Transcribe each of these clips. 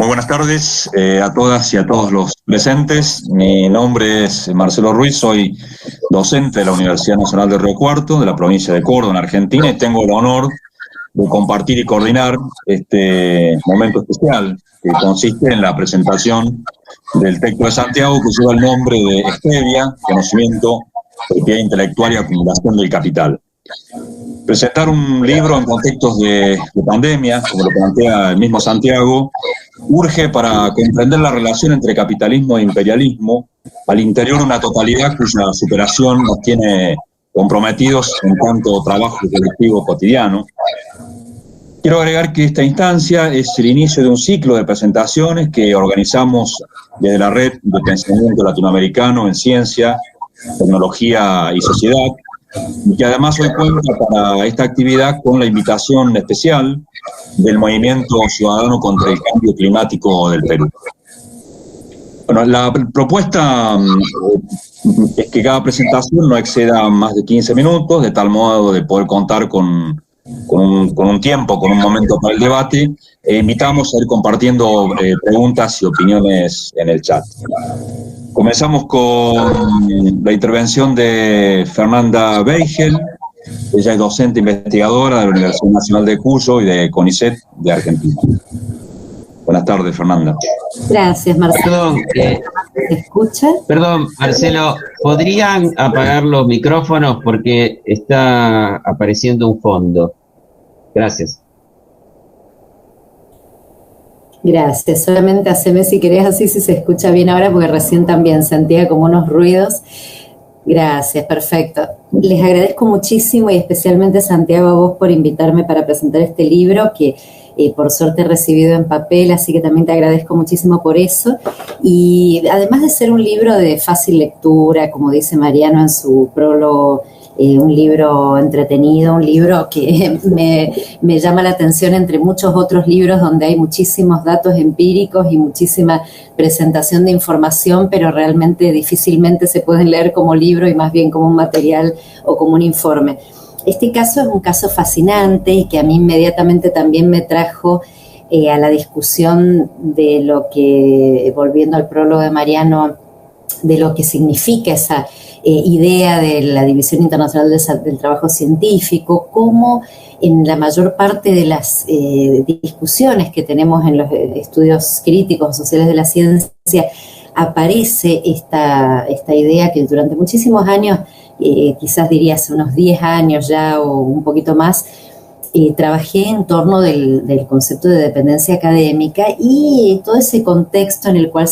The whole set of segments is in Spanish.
buenas tardes a todas y a todos los presentes. Mi nombre es Marcelo Ruiz, soy docente de la Universidad Nacional de Río Cuarto, de la provincia de Córdoba, en Argentina, y tengo el honor de compartir y coordinar este momento especial que consiste en la presentación del texto de Santiago que lleva el nombre de Stevia, Conocimiento, Propiedad Intelectual y Acumulación del Capital. Presentar un libro en contextos de pandemia, como lo plantea el mismo Santiago, urge para comprender la relación entre capitalismo e imperialismo al interior de una totalidad cuya superación nos tiene comprometidos en tanto trabajo colectivo cotidiano. Quiero agregar que esta instancia es el inicio de un ciclo de presentaciones que organizamos desde la Red de Pensamiento Latinoamericano en Ciencia, Tecnología y Sociedad, y que además hoy cuenta para esta actividad con la invitación especial del Movimiento Ciudadano contra el Cambio Climático del Perú. Bueno, la propuesta es que cada presentación no exceda más de 15 minutos, de tal modo de poder contar con un tiempo, con un momento para el debate. Invitamos a ir compartiendo preguntas y opiniones en el chat. Comenzamos con la intervención de Fernanda Beigel. Ella es docente investigadora de la Universidad Nacional de Cuyo y de CONICET de Argentina. Buenas tardes, Fernanda. Gracias, Marcelo. Perdón, ¿Se escucha? Perdón, Marcelo, ¿podrían apagar los micrófonos porque está apareciendo un fondo? Gracias. Gracias, solamente haceme si querés así si se escucha bien ahora, porque recién también sentía como unos ruidos. Gracias, perfecto. Les agradezco muchísimo y especialmente, Santiago, a vos por invitarme para presentar este libro que por suerte he recibido en papel, así que también te agradezco muchísimo por eso. Y además de ser un libro de fácil lectura, como dice Mariano en su prólogo, un libro entretenido, un libro que me llama la atención entre muchos otros libros donde hay muchísimos datos empíricos y muchísima presentación de información, pero realmente difícilmente se pueden leer como libro y más bien como un material o como un informe. Este caso es un caso fascinante y que a mí inmediatamente también me trajo a la discusión de lo que, volviendo al prólogo de Mariano, de lo que significa esa idea de la División Internacional del Trabajo Científico, cómo en la mayor parte de las discusiones que tenemos en los estudios críticos sociales de la ciencia aparece esta idea que durante muchísimos años, quizás diría hace unos 10 años ya o un poquito más, trabajé en torno del concepto de dependencia académica y todo ese contexto en el cual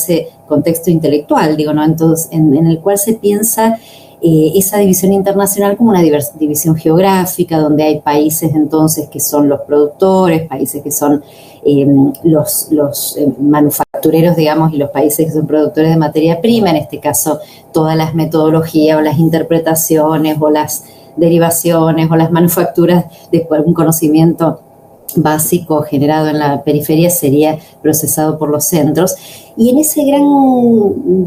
contexto intelectual, digo, ¿no? Entonces, en el cual se piensa esa división internacional como una división geográfica, donde hay países entonces que son los productores, países que son los manufactureros, digamos, y los países que son productores de materia prima, en este caso todas las metodologías o las interpretaciones o las derivaciones o las manufacturas de algún conocimiento básico generado en la periferia sería procesado por los centros. Y en ese gran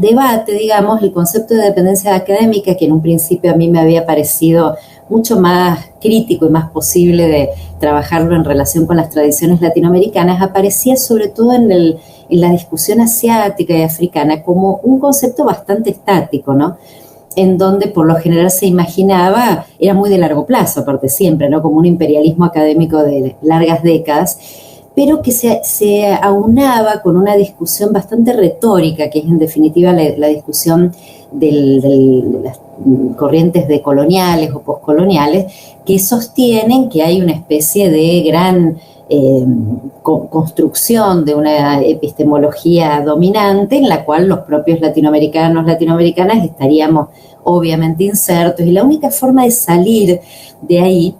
debate, digamos, el concepto de dependencia académica, que en un principio a mí me había parecido mucho más crítico y más posible de trabajarlo en relación con las tradiciones latinoamericanas, aparecía sobre todo en la discusión asiática y africana como un concepto bastante estático, ¿no? En donde por lo general se imaginaba, era muy de largo plazo, aparte siempre, ¿no? Como un imperialismo académico de largas décadas, pero que se aunaba con una discusión bastante retórica, que es en definitiva la discusión de las corrientes decoloniales o poscoloniales, que sostienen que hay una especie de gran construcción de una epistemología dominante en la cual los propios latinoamericanas estaríamos obviamente insertos, y la única forma de salir de ahí,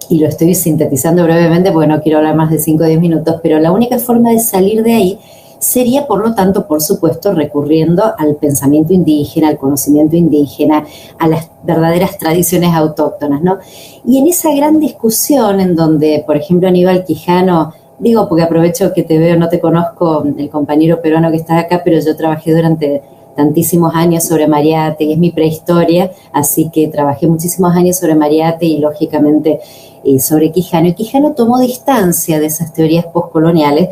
y lo estoy sintetizando brevemente porque no quiero hablar más de 5 o 10 minutos, pero la única forma de salir de ahí sería, por lo tanto, por supuesto, recurriendo al pensamiento indígena, al conocimiento indígena, a las verdaderas tradiciones autóctonas, ¿no? Y en esa gran discusión en donde, por ejemplo, Aníbal Quijano, digo porque aprovecho que te veo, no te conozco, el compañero peruano que está acá, pero yo trabajé durante tantísimos años sobre Mariátegui, es mi prehistoria, así que trabajé muchísimos años sobre Mariátegui y, lógicamente, sobre Quijano. Y Quijano tomó distancia de esas teorías postcoloniales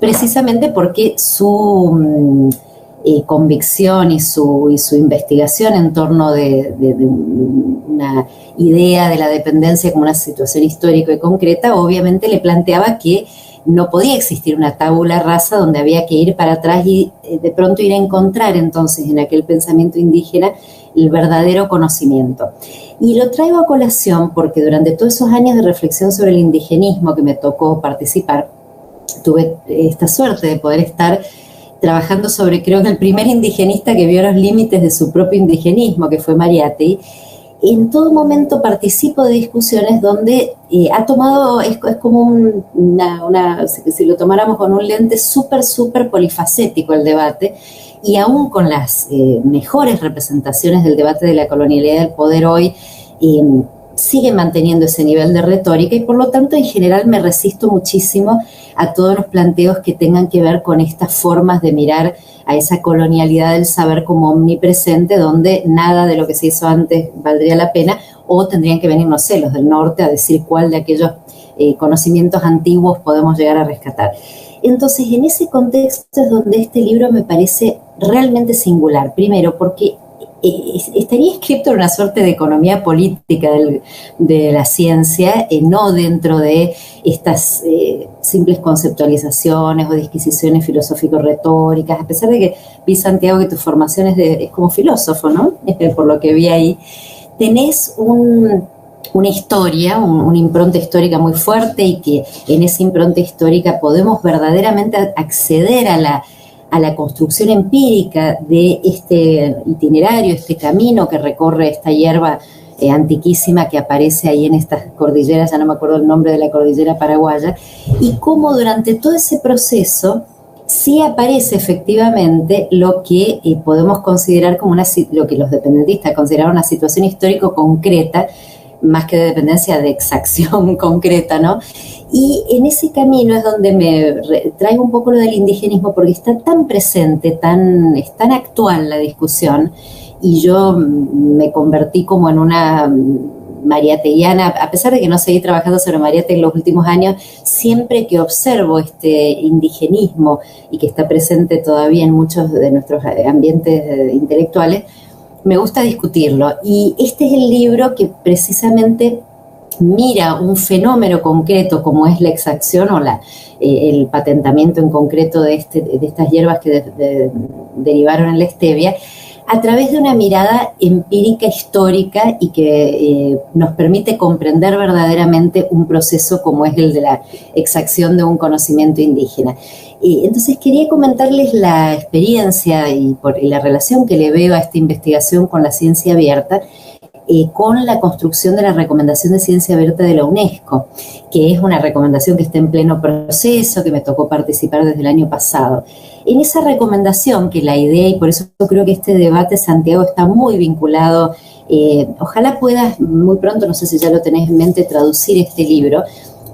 precisamente porque su convicción y su investigación en torno de una idea de la dependencia como una situación histórica y concreta, obviamente le planteaba que no podía existir una tabula rasa donde había que ir para atrás y de pronto ir a encontrar entonces en aquel pensamiento indígena el verdadero conocimiento. Y lo traigo a colación porque durante todos esos años de reflexión sobre el indigenismo que me tocó participar, tuve esta suerte de poder estar trabajando sobre, creo que el primer indigenista que vio los límites de su propio indigenismo, que fue Mariátegui. En todo momento participo de discusiones donde ha tomado, es como si lo tomáramos con un lente súper polifacético el debate, y aún con las mejores representaciones del debate de la colonialidad del poder hoy, sigue manteniendo ese nivel de retórica y por lo tanto en general me resisto muchísimo a todos los planteos que tengan que ver con estas formas de mirar a esa colonialidad del saber como omnipresente, donde nada de lo que se hizo antes valdría la pena, o tendrían que venir, no sé, los del norte a decir cuál de aquellos conocimientos antiguos podemos llegar a rescatar. Entonces, en ese contexto es donde este libro me parece realmente singular. Primero, porque estaría escrito en una suerte de economía política de la ciencia, no dentro de estas simples conceptualizaciones o disquisiciones filosófico-retóricas, a pesar de que vi, Santiago, que tu formación es como filósofo, ¿no? Por lo que vi ahí. Tenés una historia, una impronta histórica muy fuerte y que en esa impronta histórica podemos verdaderamente acceder a la construcción empírica de este itinerario, este camino que recorre esta hierba antiquísima que aparece ahí en estas cordilleras, ya no me acuerdo el nombre de la cordillera paraguaya, y cómo durante todo ese proceso sí aparece efectivamente lo que podemos considerar como lo que los dependentistas consideraron una situación histórico concreta, más que de dependencia, de exacción concreta, ¿no? Y en ese camino es donde me traigo un poco lo del indigenismo, porque está tan presente, es tan actual la discusión, y yo me convertí como en una mariateguiana, a pesar de que no seguí trabajando sobre Mariátegui en los últimos años, siempre que observo este indigenismo y que está presente todavía en muchos de nuestros ambientes intelectuales, me gusta discutirlo. Y este es el libro que precisamente mira un fenómeno concreto como es la exacción o el patentamiento en concreto de estas hierbas que derivaron en la stevia, a través de una mirada empírica histórica y que nos permite comprender verdaderamente un proceso como es el de la exacción de un conocimiento indígena. Entonces quería comentarles la experiencia y la relación que le veo a esta investigación con la ciencia abierta, con la construcción de la recomendación de ciencia abierta de la UNESCO, que es una recomendación que está en pleno proceso, que me tocó participar desde el año pasado. En esa recomendación, que la idea, y por eso creo que este debate, Santiago, está muy vinculado, ojalá puedas muy pronto, no sé si ya lo tenés en mente, traducir este libro,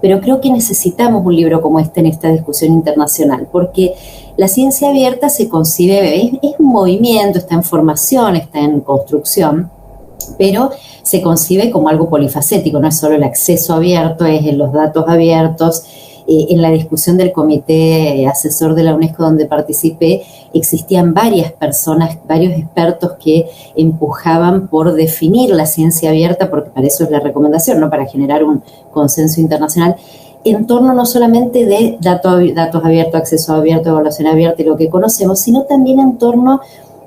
pero creo que necesitamos un libro como este en esta discusión internacional, porque la ciencia abierta se concibe, es un movimiento, está en formación, está en construcción, pero se concibe como algo polifacético, no es solo el acceso abierto, es en los datos abiertos. En la discusión del comité asesor de la UNESCO donde participé, existían varias personas, varios expertos que empujaban por definir la ciencia abierta, porque para eso es la recomendación, no para generar un consenso internacional, en torno no solamente de datos abiertos, acceso abierto, evaluación abierta y lo que conocemos, sino también en torno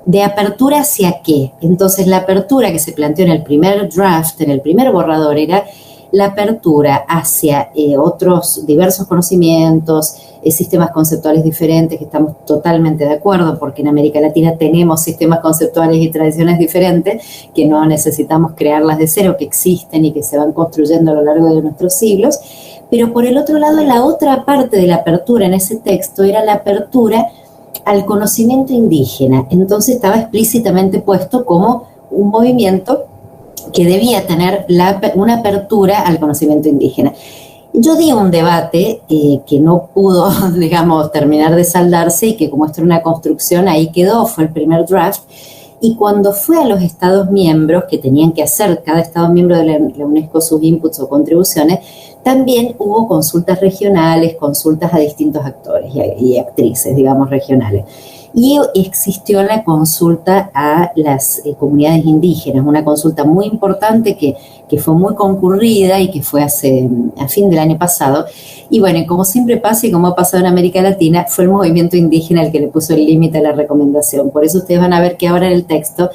de apertura hacia qué. Entonces la apertura que se planteó en el primer draft, en el primer borrador, era la apertura hacia otros diversos conocimientos, sistemas conceptuales diferentes, que estamos totalmente de acuerdo, porque en América Latina tenemos sistemas conceptuales y tradiciones diferentes, que no necesitamos crearlas de cero, que existen y que se van construyendo a lo largo de nuestros siglos. Pero por el otro lado, la otra parte de la apertura en ese texto era la apertura al conocimiento indígena. Entonces estaba explícitamente puesto como un movimiento que debía tener una apertura al conocimiento indígena. Yo di un debate que no pudo, digamos, terminar de saldarse y que como esto era una construcción, ahí quedó, fue el primer draft. Y cuando fue a los Estados miembros, que tenían que hacer cada Estado miembro de la UNESCO sus inputs o contribuciones, también hubo consultas regionales, consultas a distintos actores y actrices, digamos, regionales. Y existió la consulta a las comunidades indígenas, una consulta muy importante que fue muy concurrida y que fue a fin del año pasado. Y bueno, como siempre pasa y como ha pasado en América Latina, fue el movimiento indígena el que le puso el límite a la recomendación. Por eso ustedes van a ver que ahora en el texto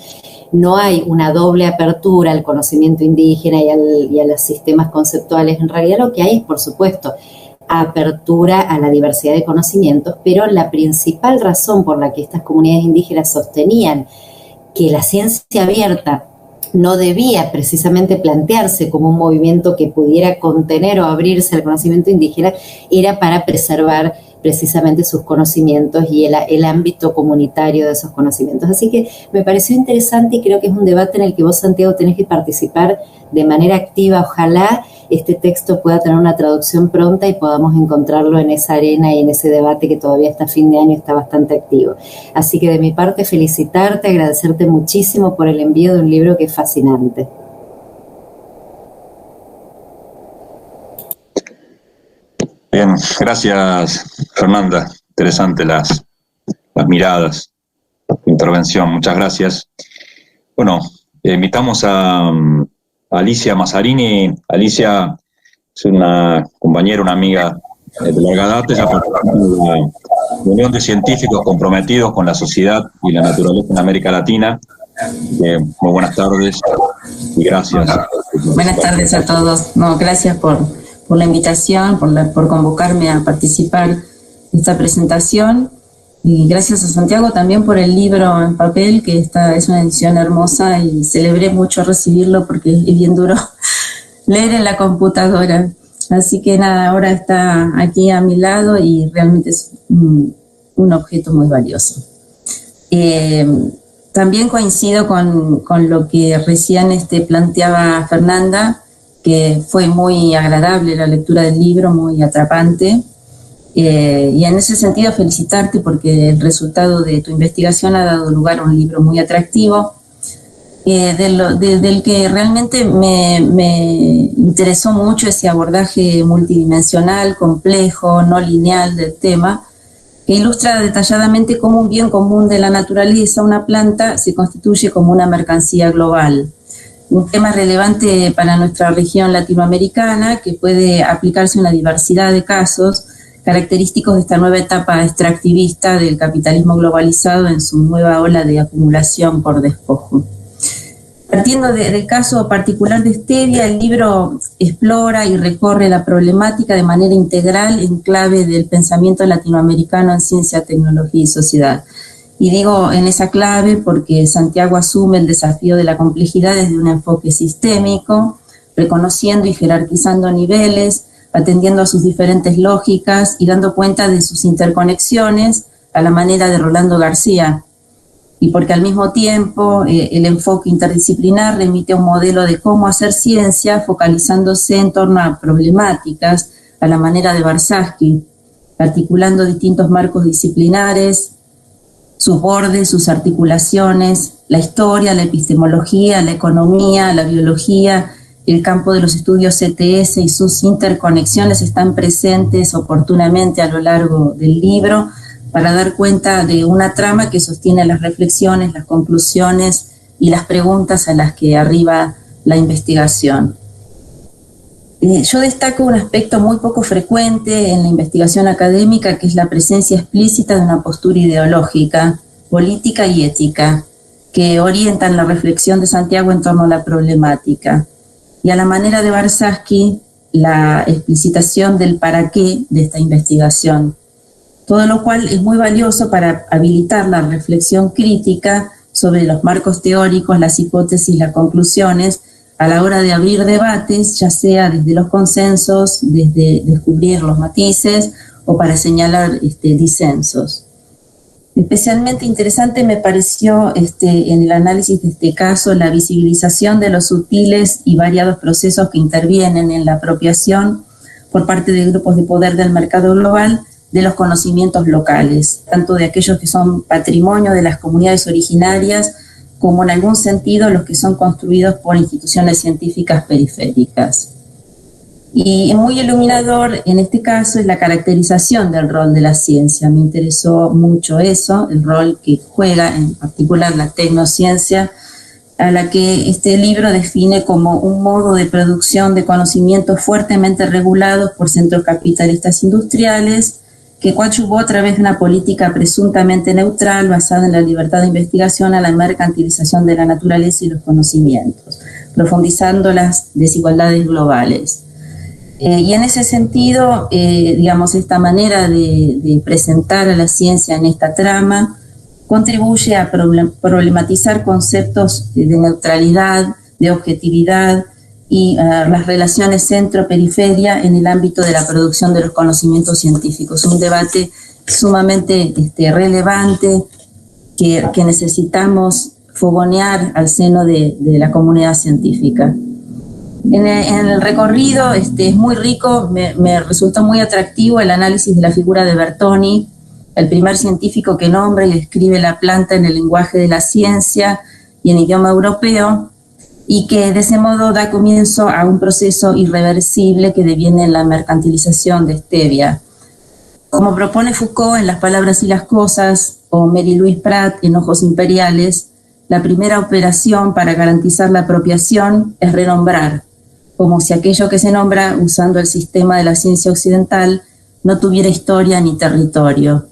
no hay una doble apertura al conocimiento indígena y a los sistemas conceptuales. En realidad lo que hay es, por supuesto, apertura a la diversidad de conocimientos, pero la principal razón por la que estas comunidades indígenas sostenían que la ciencia abierta no debía precisamente plantearse como un movimiento que pudiera contener o abrirse al conocimiento indígena era para preservar precisamente sus conocimientos y el ámbito comunitario de esos conocimientos. Así que me pareció interesante y creo que es un debate en el que vos, Santiago, tenés que participar de manera activa. Ojalá este texto pueda tener una traducción pronta y podamos encontrarlo en esa arena y en ese debate que todavía hasta fin de año está bastante activo. Así que de mi parte felicitarte, agradecerte muchísimo por el envío de un libro que es fascinante. Bien, gracias Fernanda, interesante las miradas, tu intervención, muchas gracias. Bueno, invitamos a Alicia Mazzarini. Alicia es una compañera, una amiga de larga data, ella participa de la Unión de Científicos Comprometidos con la Sociedad y la Naturaleza en América Latina. Muy buenas tardes y gracias. Buenas tardes a todos. No, gracias por la invitación, por convocarme a participar en esta presentación. Y gracias a Santiago también por el libro en papel, que es una edición hermosa y celebré mucho recibirlo porque es bien duro leer en la computadora. Así que nada, ahora está aquí a mi lado y realmente es un objeto muy valioso. También coincido con lo que recién planteaba Fernanda, que fue muy agradable la lectura del libro, muy atrapante. Y en ese sentido felicitarte porque el resultado de tu investigación ha dado lugar a un libro muy atractivo, del que realmente me interesó mucho ese abordaje multidimensional, complejo, no lineal del tema, que ilustra detalladamente cómo un bien común de la naturaleza, una planta, se constituye como una mercancía global. Un tema relevante para nuestra región latinoamericana que puede aplicarse a una diversidad de casos característicos de esta nueva etapa extractivista del capitalismo globalizado en su nueva ola de acumulación por despojo. Partiendo del caso particular de Stevia, el libro explora y recorre la problemática de manera integral en clave del pensamiento latinoamericano en ciencia, tecnología y sociedad. Y digo en esa clave porque Santiago asume el desafío de la complejidad desde un enfoque sistémico, reconociendo y jerarquizando niveles, atendiendo a sus diferentes lógicas y dando cuenta de sus interconexiones a la manera de Rolando García. Y porque al mismo tiempo el enfoque interdisciplinar remite a un modelo de cómo hacer ciencia focalizándose en torno a problemáticas a la manera de Barsasky, articulando distintos marcos disciplinares, sus bordes, sus articulaciones, la historia, la epistemología, la economía, la biología, el campo de los estudios CTS y sus interconexiones están presentes oportunamente a lo largo del libro para dar cuenta de una trama que sostiene las reflexiones, las conclusiones y las preguntas a las que arriba la investigación. Yo destaco un aspecto muy poco frecuente en la investigación académica, que es la presencia explícita de una postura ideológica, política y ética, que orientan la reflexión de Santiago en torno a la problemática. Y a la manera de Barsasky, la explicitación del para qué de esta investigación. Todo lo cual es muy valioso para habilitar la reflexión crítica sobre los marcos teóricos, las hipótesis, las conclusiones, a la hora de abrir debates, ya sea desde los consensos, desde descubrir los matices o para señalar disensos. Especialmente interesante me pareció en el análisis de este caso la visibilización de los sutiles y variados procesos que intervienen en la apropiación por parte de grupos de poder del mercado global de los conocimientos locales, tanto de aquellos que son patrimonio de las comunidades originarias como en algún sentido los que son construidos por instituciones científicas periféricas. Y muy iluminador en este caso es la caracterización del rol de la ciencia. Me interesó mucho eso, el rol que juega en particular la tecnociencia, a la que este libro define como un modo de producción de conocimientos fuertemente regulados por centros capitalistas industriales, que coadyuvó a través de una política presuntamente neutral basada en la libertad de investigación a la mercantilización de la naturaleza y los conocimientos, profundizando las desigualdades globales. Y en ese sentido, digamos, esta manera de presentar a la ciencia en esta trama contribuye a problematizar conceptos de neutralidad, de objetividad y las relaciones centro-periferia en el ámbito de la producción de los conocimientos científicos. Un debate sumamente relevante que necesitamos fogonear al seno de la comunidad científica. En el recorrido es muy rico, me resultó muy atractivo el análisis de la figura de Bertoni, el primer científico que nombra y describe la planta en el lenguaje de la ciencia y en idioma europeo, y que de ese modo da comienzo a un proceso irreversible que deviene en la mercantilización de stevia. Como propone Foucault en Las palabras y las cosas, o Mary Louise Pratt en Ojos imperiales, la primera operación para garantizar la apropiación es renombrar, como si aquello que se nombra usando el sistema de la ciencia occidental no tuviera historia ni territorio.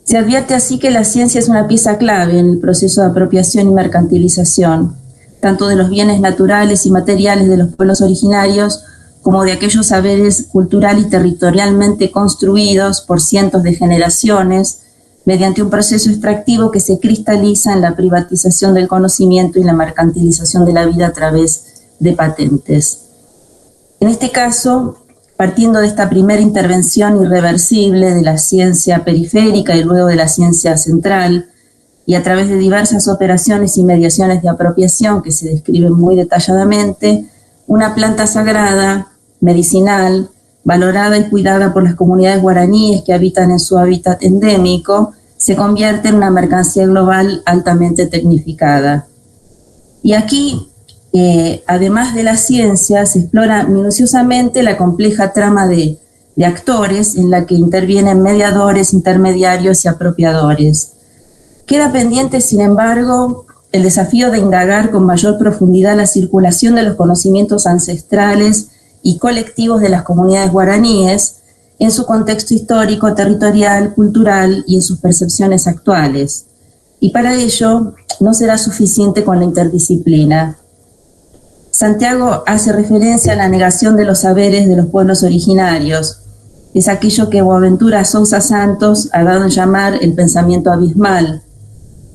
Se advierte así que la ciencia es una pieza clave en el proceso de apropiación y mercantilización, tanto de los bienes naturales y materiales de los pueblos originarios, como de aquellos saberes cultural y territorialmente construidos por cientos de generaciones, mediante un proceso extractivo que se cristaliza en la privatización del conocimiento y la mercantilización de la vida a través de patentes. En este caso, partiendo de esta primera intervención irreversible de la ciencia periférica y luego de la ciencia central, y a través de diversas operaciones y mediaciones de apropiación que se describen muy detalladamente, una planta sagrada, medicinal, valorada y cuidada por las comunidades guaraníes que habitan en su hábitat endémico, se convierte en una mercancía global altamente tecnificada. Y aquí, además de la ciencia, se explora minuciosamente la compleja trama de actores en la que intervienen mediadores, intermediarios y apropiadores. Queda pendiente, sin embargo, el desafío de indagar con mayor profundidad la circulación de los conocimientos ancestrales y colectivos de las comunidades guaraníes en su contexto histórico, territorial, cultural y en sus percepciones actuales. Y para ello no será suficiente con la interdisciplina. Santiago hace referencia a la negación de los saberes de los pueblos originarios. Es aquello que Boaventura Sousa Santos ha dado en llamar el pensamiento abismal.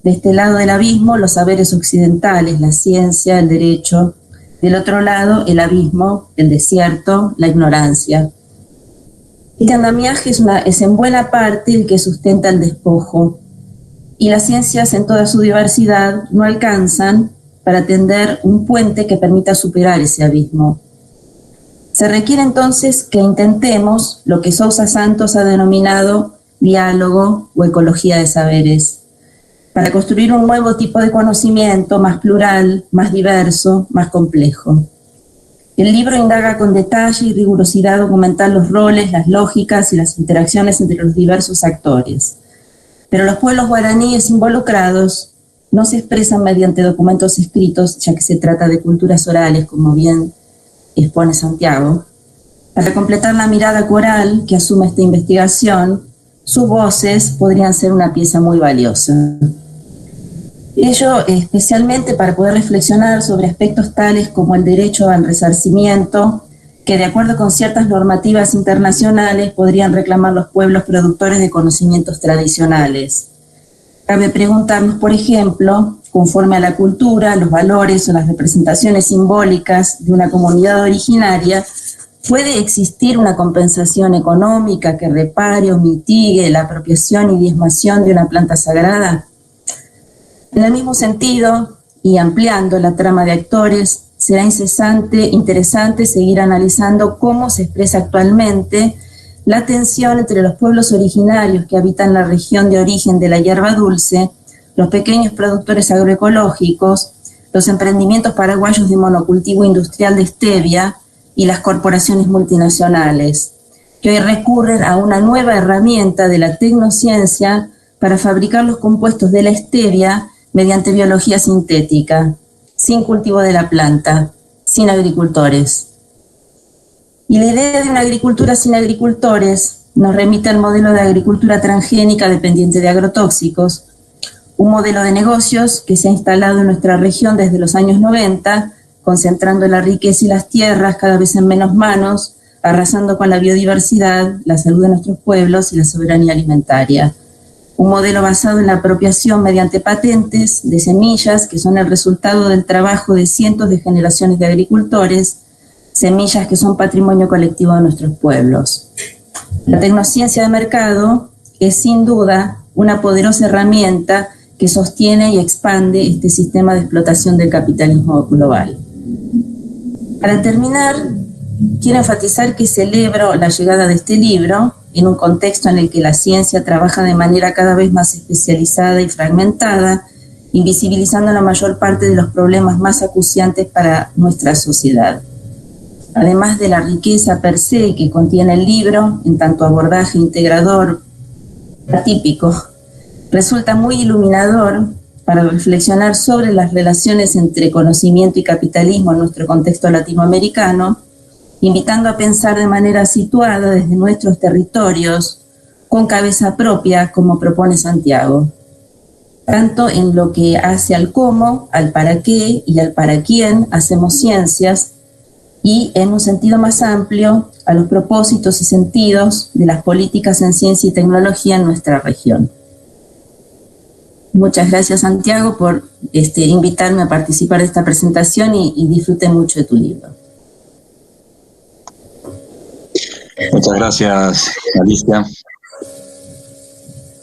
De este lado del abismo, los saberes occidentales, la ciencia, el derecho. Del otro lado, el abismo, el desierto, la ignorancia. Este andamiaje es en buena parte el que sustenta el despojo. Y las ciencias en toda su diversidad no alcanzan para tender un puente que permita superar ese abismo. Se requiere entonces que intentemos lo que Sousa Santos ha denominado diálogo o ecología de saberes, para construir un nuevo tipo de conocimiento más plural, más diverso, más complejo. El libro indaga con detalle y rigurosidad documental los roles, las lógicas y las interacciones entre los diversos actores. Pero los pueblos guaraníes involucrados no se expresan mediante documentos escritos, ya que se trata de culturas orales, como bien expone Santiago. Para completar la mirada coral que asume esta investigación, sus voces podrían ser una pieza muy valiosa. Ello especialmente para poder reflexionar sobre aspectos tales como el derecho al resarcimiento, que de acuerdo con ciertas normativas internacionales podrían reclamar los pueblos productores de conocimientos tradicionales. Cabe preguntarnos, por ejemplo, conforme a la cultura, los valores o las representaciones simbólicas de una comunidad originaria, ¿puede existir una compensación económica que repare o mitigue la apropiación y diezmación de una planta sagrada? En el mismo sentido, y ampliando la trama de actores, será interesante seguir analizando cómo se expresa actualmente la tensión entre los pueblos originarios que habitan la región de origen de la hierba dulce, los pequeños productores agroecológicos, los emprendimientos paraguayos de monocultivo industrial de stevia y las corporaciones multinacionales, que hoy recurren a una nueva herramienta de la tecnociencia para fabricar los compuestos de la stevia mediante biología sintética, sin cultivo de la planta, sin agricultores. Y la idea de una agricultura sin agricultores nos remite al modelo de agricultura transgénica dependiente de agrotóxicos, un modelo de negocios que se ha instalado en nuestra región desde los años 90, concentrando la riqueza y las tierras cada vez en menos manos, arrasando con la biodiversidad, la salud de nuestros pueblos y la soberanía alimentaria. Un modelo basado en la apropiación mediante patentes de semillas que son el resultado del trabajo de cientos de generaciones de agricultores, semillas que son patrimonio colectivo de nuestros pueblos. La tecnociencia de mercado es sin duda una poderosa herramienta que sostiene y expande este sistema de explotación del capitalismo global. Para terminar, quiero enfatizar que celebro la llegada de este libro en un contexto en el que la ciencia trabaja de manera cada vez más especializada y fragmentada, invisibilizando la mayor parte de los problemas más acuciantes para nuestra sociedad. Además de la riqueza per se que contiene el libro, en tanto abordaje integrador atípico, resulta muy iluminador para reflexionar sobre las relaciones entre conocimiento y capitalismo en nuestro contexto latinoamericano, invitando a pensar de manera situada desde nuestros territorios, con cabeza propia, como propone Santiago, tanto en lo que hace al cómo, al para qué y al para quién hacemos ciencias, y en un sentido más amplio a los propósitos y sentidos de las políticas en ciencia y tecnología en nuestra región. Muchas gracias, Santiago, por invitarme a participar de esta presentación y disfruté mucho de tu libro. Muchas gracias, Alicia.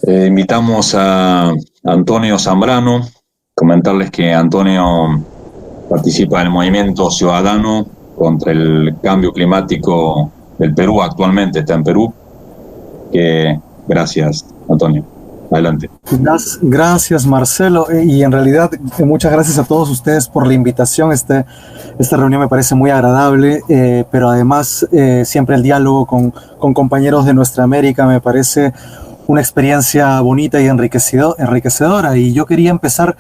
Invitamos a Antonio Zambrano, comentarles que Antonio participa en el movimiento ciudadano contra el cambio climático del Perú, actualmente está en Perú. Gracias, Antonio. Adelante. Gracias, Marcelo, y en realidad muchas gracias a todos ustedes por la invitación. Esta reunión me parece muy agradable, pero además siempre el diálogo con compañeros de nuestra América me parece una experiencia bonita y enriquecedora. Y yo quería empezar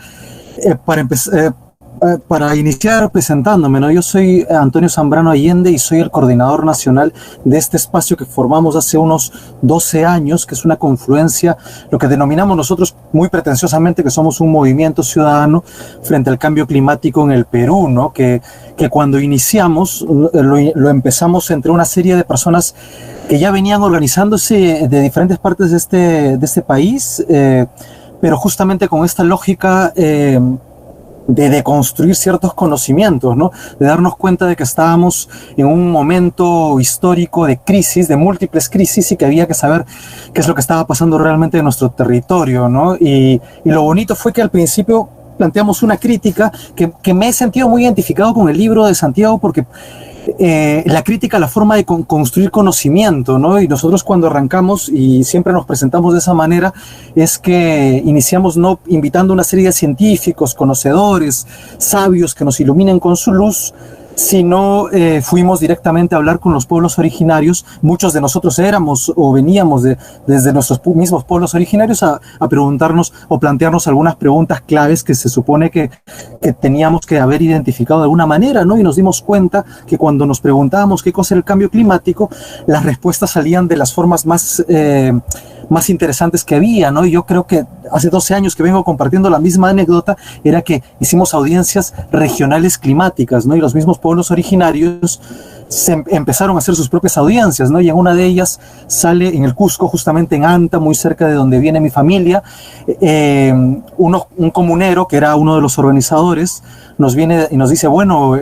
para iniciar presentándome, ¿no? Yo soy Antonio Zambrano Allende y soy el coordinador nacional de este espacio que formamos hace unos 12 años, que es una confluencia, lo que denominamos nosotros muy pretenciosamente que somos un movimiento ciudadano frente al cambio climático en el Perú, ¿no? Que cuando iniciamos lo empezamos entre una serie de personas que ya venían organizándose de diferentes partes de este país, pero justamente con esta lógica de deconstruir ciertos conocimientos, ¿no? De darnos cuenta de que estábamos en un momento histórico de crisis, de múltiples crisis, y que había que saber qué es lo que estaba pasando realmente en nuestro territorio, ¿no? Y lo bonito fue que al principio planteamos una crítica que me he sentido muy identificado con el libro de Santiago, porque la crítica a la forma de construir conocimiento, ¿no? Y nosotros cuando arrancamos, y siempre nos presentamos de esa manera, es que iniciamos no invitando una serie de científicos, conocedores, sabios que nos iluminen con su luz, sino fuimos directamente a hablar con los pueblos originarios. Muchos de nosotros éramos o veníamos desde nuestros mismos pueblos originarios a preguntarnos o plantearnos algunas preguntas claves que se supone que teníamos que haber identificado de alguna manera, ¿no? Y nos dimos cuenta que cuando nos preguntábamos qué cosa era el cambio climático, las respuestas salían de las formas más interesantes que había, ¿no? Y yo creo que hace 12 años que vengo compartiendo la misma anécdota, era que hicimos audiencias regionales climáticas, ¿no? Y los mismos pueblos originarios empezaron a hacer sus propias audiencias, ¿no? Y en una de ellas sale en el Cusco, justamente en Anta, muy cerca de donde viene mi familia, un comunero que era uno de los organizadores, nos viene y nos dice, bueno,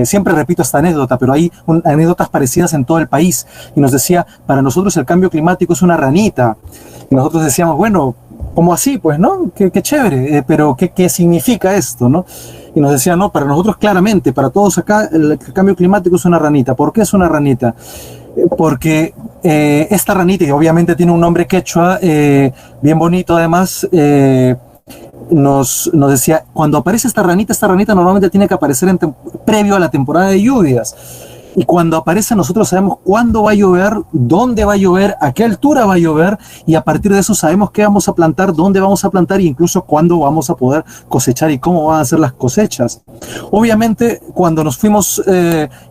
siempre repito esta anécdota, pero hay anécdotas parecidas en todo el país, y nos decía, para nosotros el cambio climático es una ranita, y nosotros decíamos, bueno, ¿cómo así? Pues, ¿no? Qué chévere, pero ¿qué significa esto, no? Y nos decía, no, para nosotros claramente, para todos acá, el cambio climático es una ranita. ¿Por qué es una ranita? Porque esta ranita, y obviamente tiene un nombre quechua, bien bonito además, nos decía, cuando aparece esta ranita normalmente tiene que aparecer previo a la temporada de lluvias. y cuando aparece nosotros sabemos cuándo va a llover, dónde va a llover, a qué altura va a llover, y a partir de eso sabemos qué vamos a plantar, dónde vamos a plantar, e incluso cuándo vamos a poder cosechar y cómo van a ser las cosechas. Obviamente, cuando nos fuimos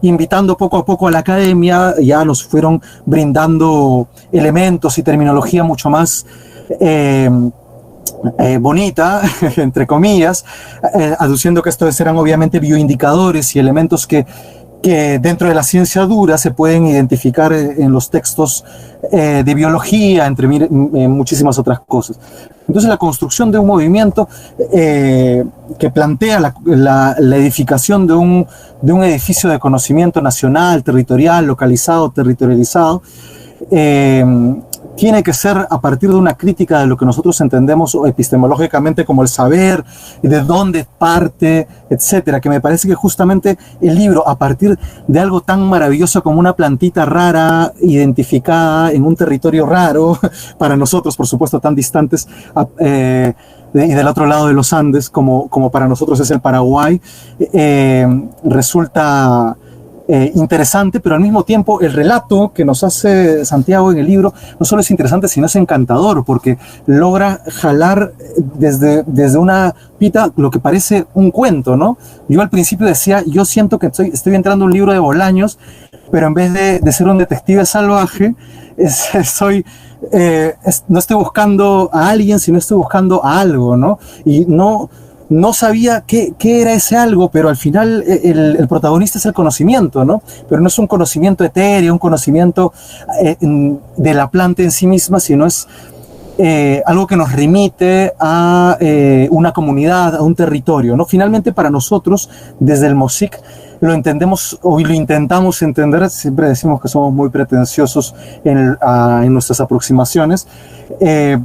invitando poco a poco a la academia, ya nos fueron brindando elementos y terminología mucho más bonita, entre comillas, aduciendo que estos eran obviamente bioindicadores y elementos que dentro de la ciencia dura se pueden identificar en los textos de biología, entre muchísimas otras cosas. Entonces la construcción de un movimiento que plantea la edificación de un edificio de conocimiento nacional, territorial, localizado, territorializado, tiene que ser a partir de una crítica de lo que nosotros entendemos epistemológicamente como el saber, de dónde parte, etcétera, que me parece que justamente el libro, a partir de algo tan maravilloso como una plantita rara, identificada en un territorio raro, para nosotros, por supuesto, tan distantes, y del otro lado de los Andes, como para nosotros es el Paraguay, resulta interesante, pero al mismo tiempo el relato que nos hace Santiago en el libro no solo es interesante, sino es encantador, porque logra jalar desde una pita lo que parece un cuento, ¿no? Yo al principio decía, yo siento que estoy entrando a un libro de Bolaños, pero en vez de ser un detective salvaje, no estoy buscando a alguien, sino estoy buscando a algo, ¿no? Y no sabía qué era ese algo, pero al final el protagonista es el conocimiento, ¿no? Pero no es un conocimiento etéreo, un conocimiento de la planta en sí misma, sino es algo que nos remite a una comunidad, a un territorio, ¿no? Finalmente, para nosotros, desde el MOSIC, lo entendemos o lo intentamos entender, siempre decimos que somos muy pretenciosos en nuestras aproximaciones,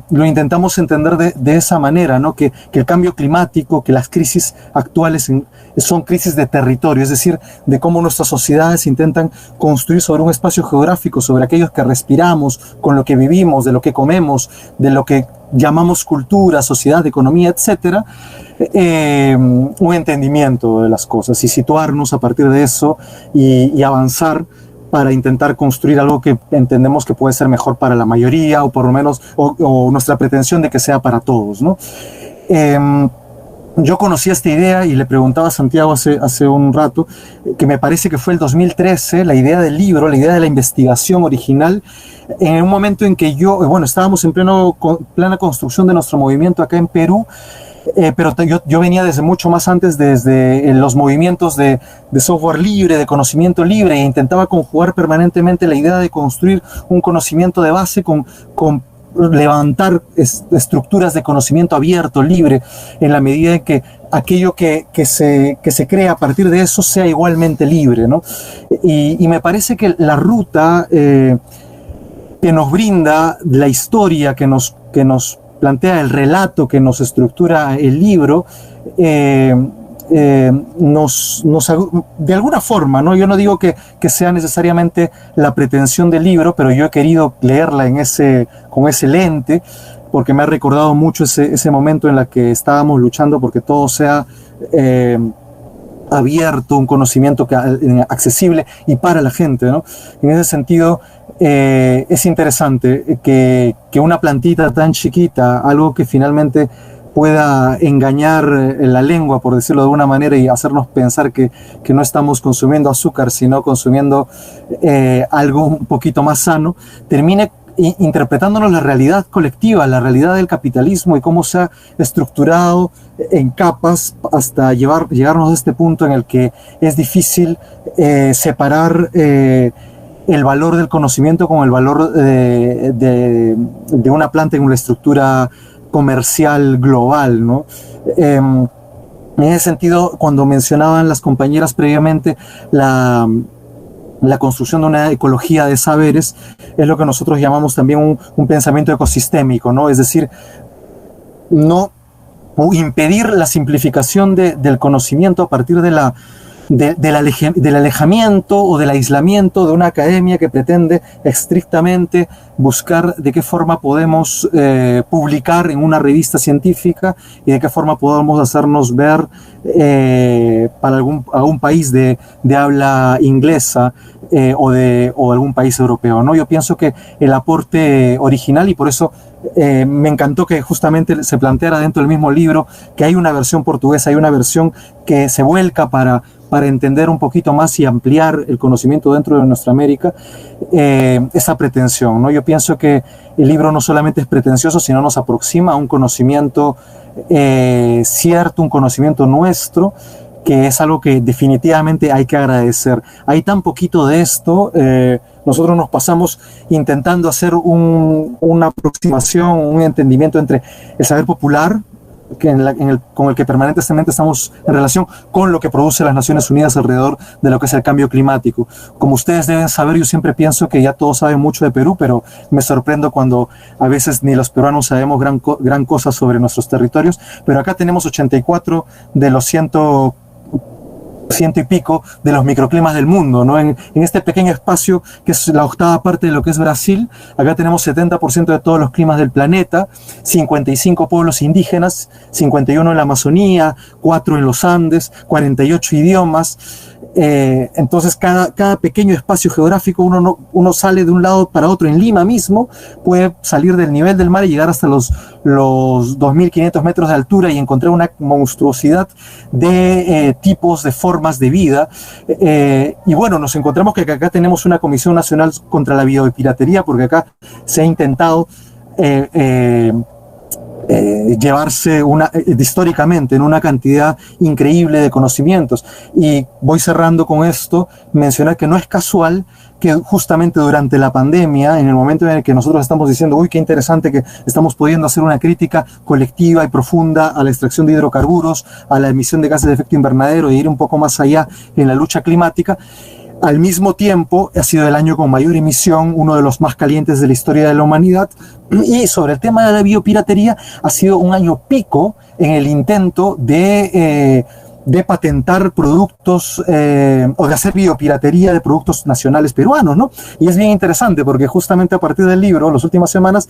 lo intentamos entender de esa manera, ¿no? Que el cambio climático, que las crisis actuales son crisis de territorio, es decir, de cómo nuestras sociedades intentan construir sobre un espacio geográfico, sobre aquellos que respiramos, con lo que vivimos, de lo que comemos, de lo que llamamos cultura, sociedad, economía, etcétera, un entendimiento de las cosas y situarnos a partir de eso y avanzar para intentar construir algo que entendemos que puede ser mejor para la mayoría, o por lo menos o nuestra pretensión de que sea para todos, ¿no? Yo conocí esta idea y le preguntaba a Santiago hace un rato, que me parece que fue el 2013, la idea del libro, la idea de la investigación original, en un momento en que estábamos en plena construcción de nuestro movimiento acá en Perú, pero yo venía desde mucho más antes, desde los movimientos de software libre, de conocimiento libre, e intentaba conjugar permanentemente la idea de construir un conocimiento de base con levantar estructuras de conocimiento abierto, libre, en la medida en que aquello que se crea a partir de eso sea igualmente libre, ¿no? Y me parece que la ruta que nos brinda la historia, que nos plantea el relato, que nos estructura el libro, de alguna forma, ¿no? Yo no digo que sea necesariamente la pretensión del libro, pero yo he querido leerla con ese lente, porque me ha recordado mucho ese momento en el que estábamos luchando porque todo sea abierto, un conocimiento accesible y para la gente, ¿no? En ese sentido, es interesante que una plantita tan chiquita, algo que finalmente pueda engañar la lengua, por decirlo de alguna manera, y hacernos pensar que no estamos consumiendo azúcar, sino consumiendo algo un poquito más sano, termine interpretándonos la realidad colectiva, la realidad del capitalismo y cómo se ha estructurado en capas hasta llegarnos a este punto en el que es difícil separar el valor del conocimiento con el valor de una planta en una estructura comercial global, ¿no? En ese sentido, cuando mencionaban las compañeras previamente la construcción de una ecología de saberes, es lo que nosotros llamamos también un pensamiento ecosistémico, ¿no? Es decir, no impedir la simplificación del conocimiento a partir de del alejamiento o del aislamiento de una academia que pretende estrictamente buscar de qué forma podemos publicar en una revista científica y de qué forma podemos hacernos ver para algún país de habla inglesa o algún país europeo, ¿no? Yo pienso que el aporte original, y por eso me encantó que justamente se planteara dentro del mismo libro que hay una versión portuguesa, hay una versión que se vuelca para entender un poquito más y ampliar el conocimiento dentro de nuestra América, esa pretensión, ¿no? Yo pienso que el libro no solamente es pretencioso, sino nos aproxima a un conocimiento cierto, un conocimiento nuestro, que es algo que definitivamente hay que agradecer. Hay tan poquito de esto, nosotros nos pasamos intentando hacer una aproximación, un entendimiento entre el saber popular, con el que permanentemente estamos en relación con lo que produce las Naciones Unidas alrededor de lo que es el cambio climático. Como ustedes deben saber, yo siempre pienso que ya todos saben mucho de Perú, pero me sorprendo cuando a veces ni los peruanos sabemos gran cosa sobre nuestros territorios, pero acá tenemos 84 de los ciento y pico de los microclimas del mundo, ¿no? En este pequeño espacio que es la octava parte de lo que es Brasil, acá tenemos 70% de todos los climas del planeta, 55 pueblos indígenas, 51 en la Amazonía, 4 en los Andes, 48 idiomas. Entonces cada pequeño espacio geográfico uno sale de un lado para otro. En Lima mismo puede salir del nivel del mar y llegar hasta los 2.500 metros de altura y encontrar una monstruosidad de tipos, de formas de vida. Y bueno, nos encontramos que acá tenemos una Comisión Nacional contra la Biopiratería, porque acá se ha intentado llevarse históricamente en una cantidad increíble de conocimientos. Y voy cerrando con esto, mencionar que no es casual que justamente durante la pandemia, en el momento en el que nosotros estamos diciendo, uy, qué interesante que estamos pudiendo hacer una crítica colectiva y profunda a la extracción de hidrocarburos, a la emisión de gases de efecto invernadero e ir un poco más allá en la lucha climática, al mismo tiempo ha sido el año con mayor emisión, uno de los más calientes de la historia de la humanidad, y sobre el tema de la biopiratería ha sido un año pico en el intento de patentar productos o de hacer biopiratería de productos nacionales peruanos, ¿no? Y es bien interesante porque justamente a partir del libro, las últimas semanas,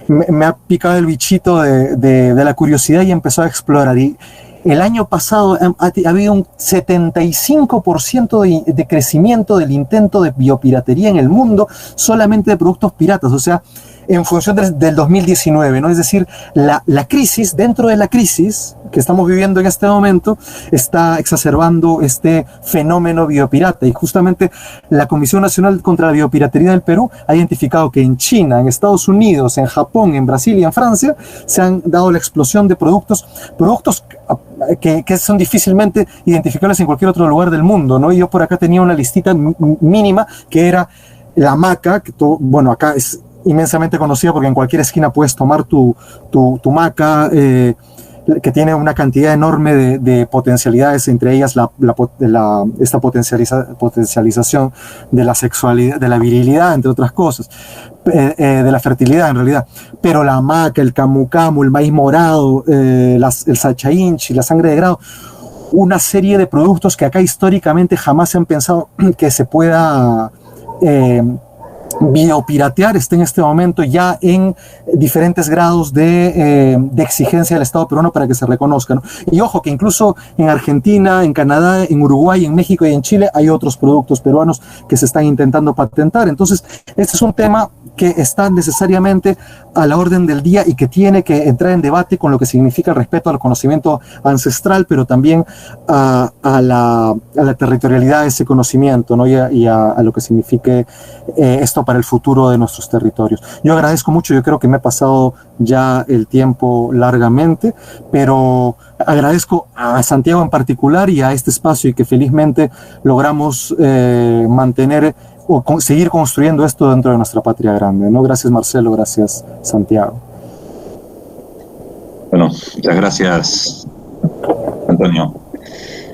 me ha picado el bichito de la curiosidad y empezó a explorar. Y el año pasado ha habido un 75% de crecimiento del intento de biopiratería en el mundo solamente de productos piratas, o sea, en función del 2019, ¿no? Es decir, la crisis, dentro de la crisis que estamos viviendo en este momento, está exacerbando este fenómeno biopirata. Y justamente la Comisión Nacional contra la Biopiratería del Perú ha identificado que en China, en Estados Unidos, en Japón, en Brasil y en Francia se han dado la explosión de productos que son difícilmente identificables en cualquier otro lugar del mundo, ¿no? Y yo por acá tenía una listita mínima que era la maca, que bueno, acá es inmensamente conocida porque en cualquier esquina puedes tomar tu maca, que tiene una cantidad enorme de potencialidades, entre ellas esta potencialización de la sexualidad, de la virilidad, entre otras cosas, de la fertilidad en realidad. Pero la maca, el camu camu, el maíz morado, el sacha inchi, la sangre de grado, una serie de productos que acá históricamente jamás se han pensado que se pueda biopiratear, está en este momento ya en diferentes grados de exigencia del Estado peruano para que se reconozcan, ¿no? Y ojo que incluso en Argentina, en Canadá, en Uruguay, en México y en Chile hay otros productos peruanos que se están intentando patentar. Entonces, este es un tema que está necesariamente a la orden del día y que tiene que entrar en debate con lo que significa el respeto al conocimiento ancestral, pero también a la territorialidad de ese conocimiento, ¿no? y a lo que signifique esto para el futuro de nuestros territorios. Yo agradezco mucho, yo creo que me he pasado ya el tiempo largamente, pero agradezco a Santiago en particular y a este espacio y que felizmente logramos mantener o seguir construyendo esto dentro de nuestra patria grande, ¿no? Gracias Marcelo, gracias Santiago. Bueno, muchas gracias Antonio.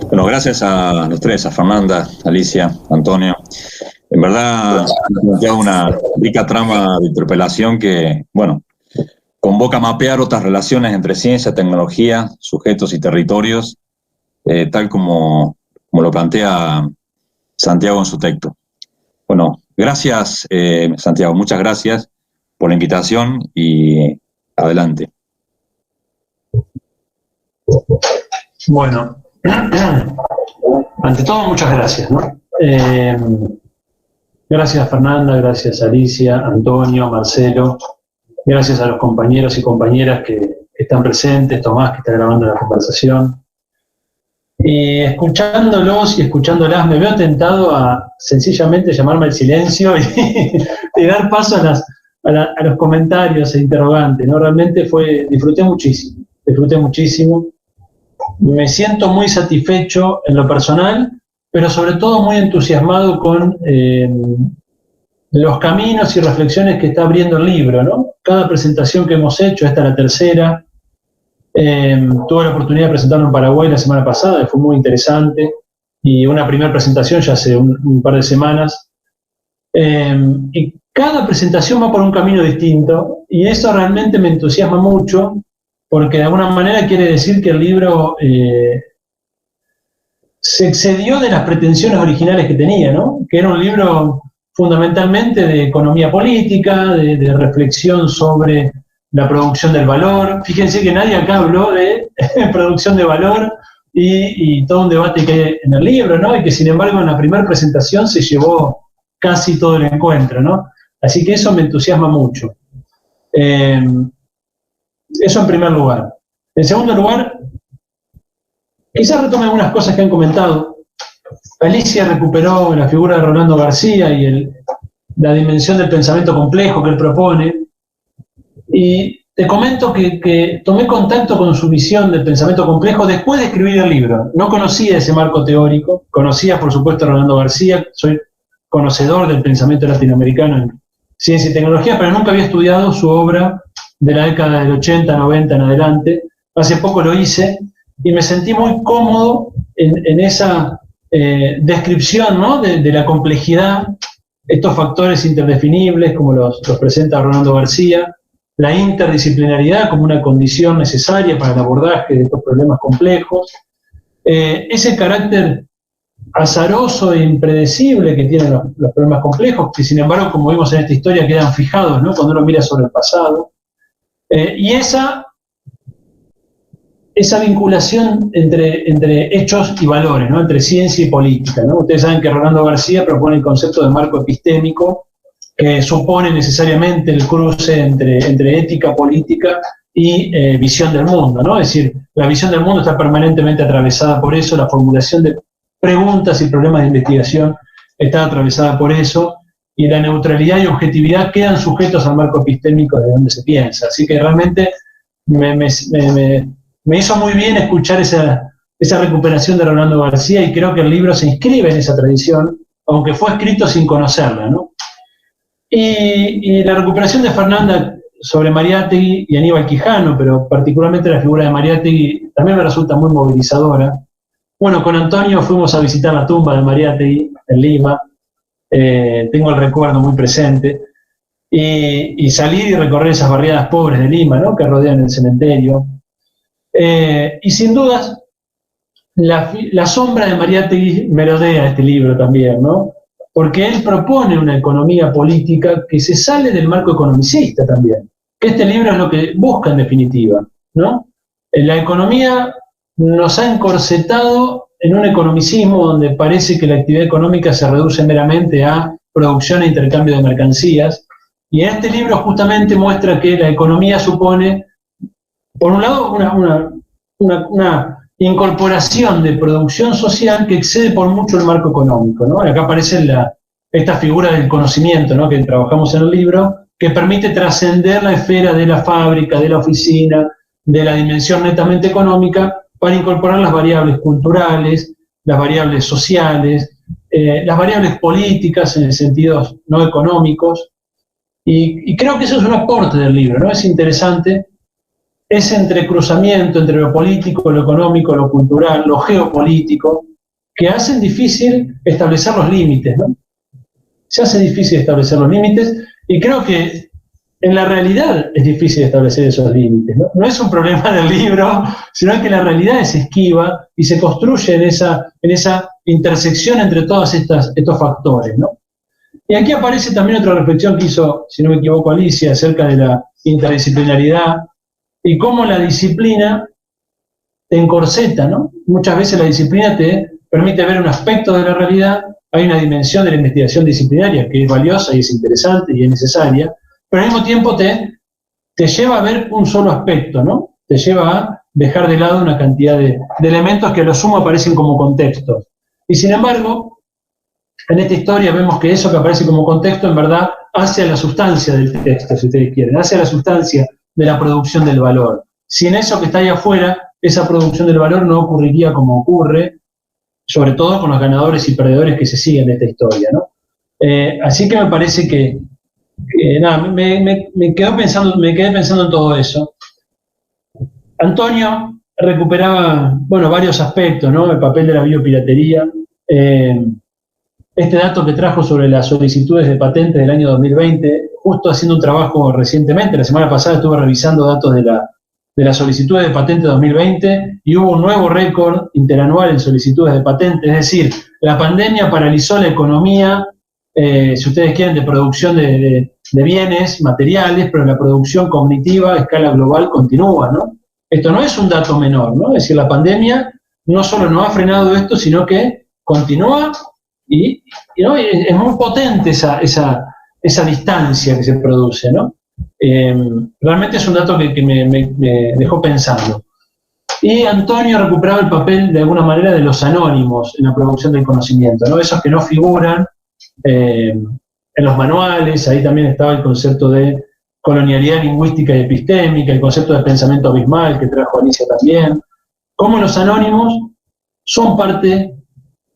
Bueno, gracias a los tres, a Fernanda, Alicia, Antonio. En verdad, ya una rica trama de interpelación que, bueno, convoca a mapear otras relaciones entre ciencia, tecnología, sujetos y territorios, tal como como lo plantea Santiago en su texto. Bueno, gracias, Santiago, muchas gracias por la invitación y adelante. Bueno, ante todo, muchas gracias, ¿no? Gracias, Fernanda, gracias, Alicia, Antonio, Marcelo, gracias a los compañeros y compañeras que están presentes, Tomás, que está grabando la conversación. Y escuchándolos y escuchándolas, me veo tentado a sencillamente llamarme al silencio y dar paso a los comentarios e interrogantes, ¿no? Realmente disfruté muchísimo. Me siento muy satisfecho en lo personal, pero sobre todo muy entusiasmado con los caminos y reflexiones que está abriendo el libro, ¿no? Cada presentación que hemos hecho, esta es la tercera, tuve la oportunidad de presentarlo en Paraguay la semana pasada, y fue muy interesante, y una primera presentación ya hace un par de semanas, y cada presentación va por un camino distinto, y eso realmente me entusiasma mucho, porque de alguna manera quiere decir que el libro se excedió de las pretensiones originales que tenía, ¿no? Que era un libro fundamentalmente de economía política, de reflexión sobre la producción del valor. Fíjense que nadie acá habló de producción de valor y todo un debate que hay en el libro, ¿no? Y que sin embargo en la primera presentación se llevó casi todo el encuentro, ¿no? Así que eso me entusiasma mucho. Eso en primer lugar. En segundo lugar, quizás retome algunas cosas que han comentado. Alicia recuperó la figura de Rolando García y la dimensión del pensamiento complejo que él propone. Y te comento que tomé contacto con su visión del pensamiento complejo después de escribir el libro. No conocía ese marco teórico, conocía por supuesto a Rolando García, soy conocedor del pensamiento latinoamericano en ciencia y tecnología, pero nunca había estudiado su obra de la década del 80, 90 en adelante. Hace poco lo hice y me sentí muy cómodo en esa descripción, ¿no? de la complejidad, estos factores interdefinibles como los presenta Rolando García, la interdisciplinaridad como una condición necesaria para el abordaje de estos problemas complejos, ese carácter azaroso e impredecible que tienen los problemas complejos, que sin embargo, como vimos en esta historia, quedan fijados, ¿no? Cuando uno mira sobre el pasado, y esa vinculación entre hechos y valores, ¿no? Entre ciencia y política, ¿no? Ustedes saben que Rolando García propone el concepto de marco epistémico, que supone necesariamente el cruce entre ética, política y visión del mundo, ¿no? Es decir, la visión del mundo está permanentemente atravesada por eso, la formulación de preguntas y problemas de investigación está atravesada por eso, y la neutralidad y objetividad quedan sujetos al marco epistémico de donde se piensa. Así que realmente me hizo muy bien escuchar esa recuperación de Rolando García, y creo que el libro se inscribe en esa tradición, aunque fue escrito sin conocerla, ¿no? Y la recuperación de Fernanda sobre Mariátegui y Aníbal Quijano, pero particularmente la figura de Mariátegui, también me resulta muy movilizadora. Bueno, con Antonio fuimos a visitar la tumba de Mariátegui en Lima, tengo el recuerdo muy presente, y salir y recorrer esas barriadas pobres de Lima, ¿no? Que rodean el cementerio. Y sin dudas, la sombra de Mariátegui merodea este libro también, ¿no? Porque él propone una economía política que se sale del marco economicista también, que este libro es lo que busca en definitiva, ¿no? La economía nos ha encorsetado en un economicismo donde parece que la actividad económica se reduce meramente a producción e intercambio de mercancías, y en este libro justamente muestra que la economía supone, por un lado, una incorporación de producción social que excede por mucho el marco económico, ¿no? Acá aparece esta figura del conocimiento, ¿no? Que trabajamos en el libro, que permite trascender la esfera de la fábrica, de la oficina, de la dimensión netamente económica, para incorporar las variables culturales, las variables sociales, las variables políticas en sentidos no económicos, y creo que eso es un aporte del libro, ¿no? Es interesante ese entrecruzamiento entre lo político, lo económico, lo cultural, lo geopolítico, que hacen difícil establecer los límites, ¿no? Se hace difícil establecer los límites, y creo que en la realidad es difícil establecer esos límites, ¿no? No es un problema del libro, sino que la realidad es esquiva y se construye en esa intersección entre todos estos factores, ¿no? Y aquí aparece también otra reflexión que hizo, si no me equivoco, Alicia, acerca de la interdisciplinaridad y cómo la disciplina te encorseta, ¿no? Muchas veces la disciplina te permite ver un aspecto de la realidad, hay una dimensión de la investigación disciplinaria que es valiosa y es interesante y es necesaria, pero al mismo tiempo te lleva a ver un solo aspecto, ¿no? Te lleva a dejar de lado una cantidad de elementos que a lo sumo aparecen como contextos. Y sin embargo, en esta historia vemos que eso que aparece como contexto en verdad hace a la sustancia del texto, si ustedes quieren, hace a la sustancia de la producción del valor. Sin eso que está ahí afuera, esa producción del valor no ocurriría como ocurre, sobre todo con los ganadores y perdedores que se siguen de esta historia, ¿no? Así que me parece que nada, me quedé pensando en todo eso. Antonio recuperaba, bueno, varios aspectos, ¿no? El papel de la biopiratería, este dato que trajo sobre las solicitudes de patentes del año 2020, justo haciendo un trabajo recientemente, la semana pasada estuve revisando datos de las solicitudes de patente 2020 y hubo un nuevo récord interanual en solicitudes de patente, es decir, la pandemia paralizó la economía, si ustedes quieren, de producción de bienes materiales, pero la producción cognitiva a escala global continúa, ¿no? Esto no es un dato menor, ¿no? Es decir, la pandemia no solo no ha frenado esto, sino que continúa y ¿no? Es muy potente esa distancia que se produce, ¿no? Realmente es un dato que me dejó pensando. Y Antonio recuperaba el papel, de alguna manera, de los anónimos en la producción del conocimiento, ¿no? Esos que no figuran en los manuales. Ahí también estaba el concepto de colonialidad lingüística y epistémica, el concepto de pensamiento abismal que trajo Alicia también. Cómo los anónimos son parte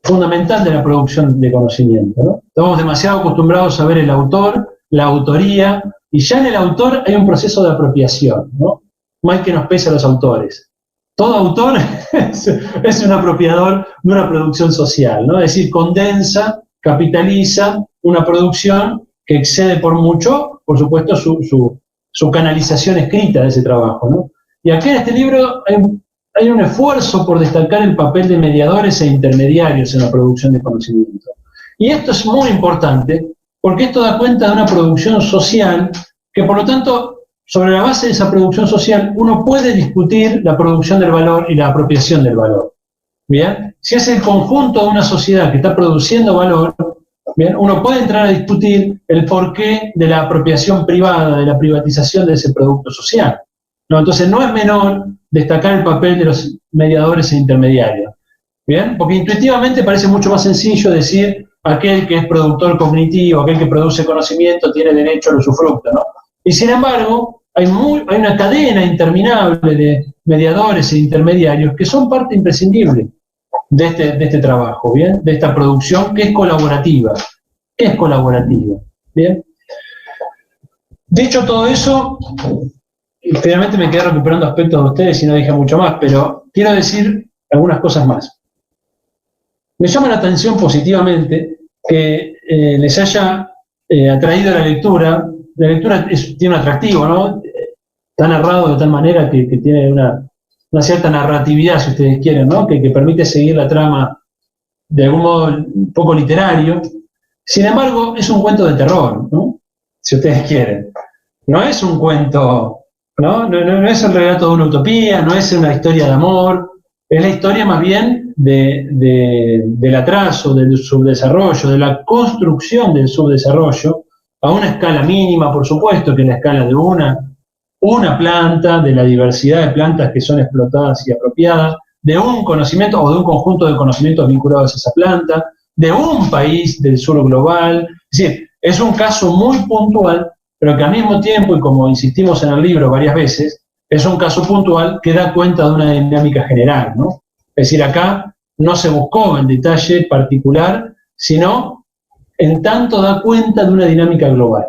fundamental de la producción de conocimiento, ¿no? Estamos demasiado acostumbrados a ver el autor, la autoría, y ya en el autor hay un proceso de apropiación, ¿no? Mal que nos pese a los autores. Todo autor es un apropiador de una producción social, ¿no? Es decir, condensa, capitaliza una producción que excede por mucho, por supuesto, su canalización escrita de ese trabajo, ¿no? Y aquí en este libro hay un esfuerzo por destacar el papel de mediadores e intermediarios en la producción de conocimiento. Y esto es muy importante, porque esto da cuenta de una producción social que, por lo tanto, sobre la base de esa producción social, uno puede discutir la producción del valor y la apropiación del valor. ¿Bien? Si es el conjunto de una sociedad que está produciendo valor, ¿bien? Uno puede entrar a discutir el porqué de la apropiación privada, de la privatización de ese producto social, ¿no? Entonces no es menor destacar el papel de los mediadores e intermediarios. ¿Bien? Porque intuitivamente parece mucho más sencillo decir aquel que es productor cognitivo, aquel que produce conocimiento tiene derecho al usufructo, ¿no? Y sin embargo, hay una cadena interminable de mediadores e intermediarios que son parte imprescindible de este trabajo, ¿bien? De esta producción que es colaborativa. ¿Qué es colaborativa? ¿Bien? Dicho todo eso, finalmente me quedé recuperando aspectos de ustedes y no dije mucho más, pero quiero decir algunas cosas más. Me llama la atención positivamente que les haya atraído la lectura. La lectura tiene un atractivo, ¿no? Está narrado de tal manera que tiene una cierta narratividad, si ustedes quieren, ¿no? Que permite seguir la trama de algún modo un poco literario. Sin embargo, es un cuento de terror, ¿no? Si ustedes quieren. No es un cuento, ¿no? No es el relato de una utopía, no es una historia de amor, es la historia más bien del atraso, del subdesarrollo, de la construcción del subdesarrollo, a una escala mínima, por supuesto, que es la escala de una planta, de la diversidad de plantas que son explotadas y apropiadas, de un conocimiento o de un conjunto de conocimientos vinculados a esa planta, de un país del sur global. Es decir, es un caso muy puntual, pero que al mismo tiempo, y como insistimos en el libro varias veces, es un caso puntual que da cuenta de una dinámica general, ¿no? Es decir, acá no se buscó en detalle particular, sino en tanto da cuenta de una dinámica global.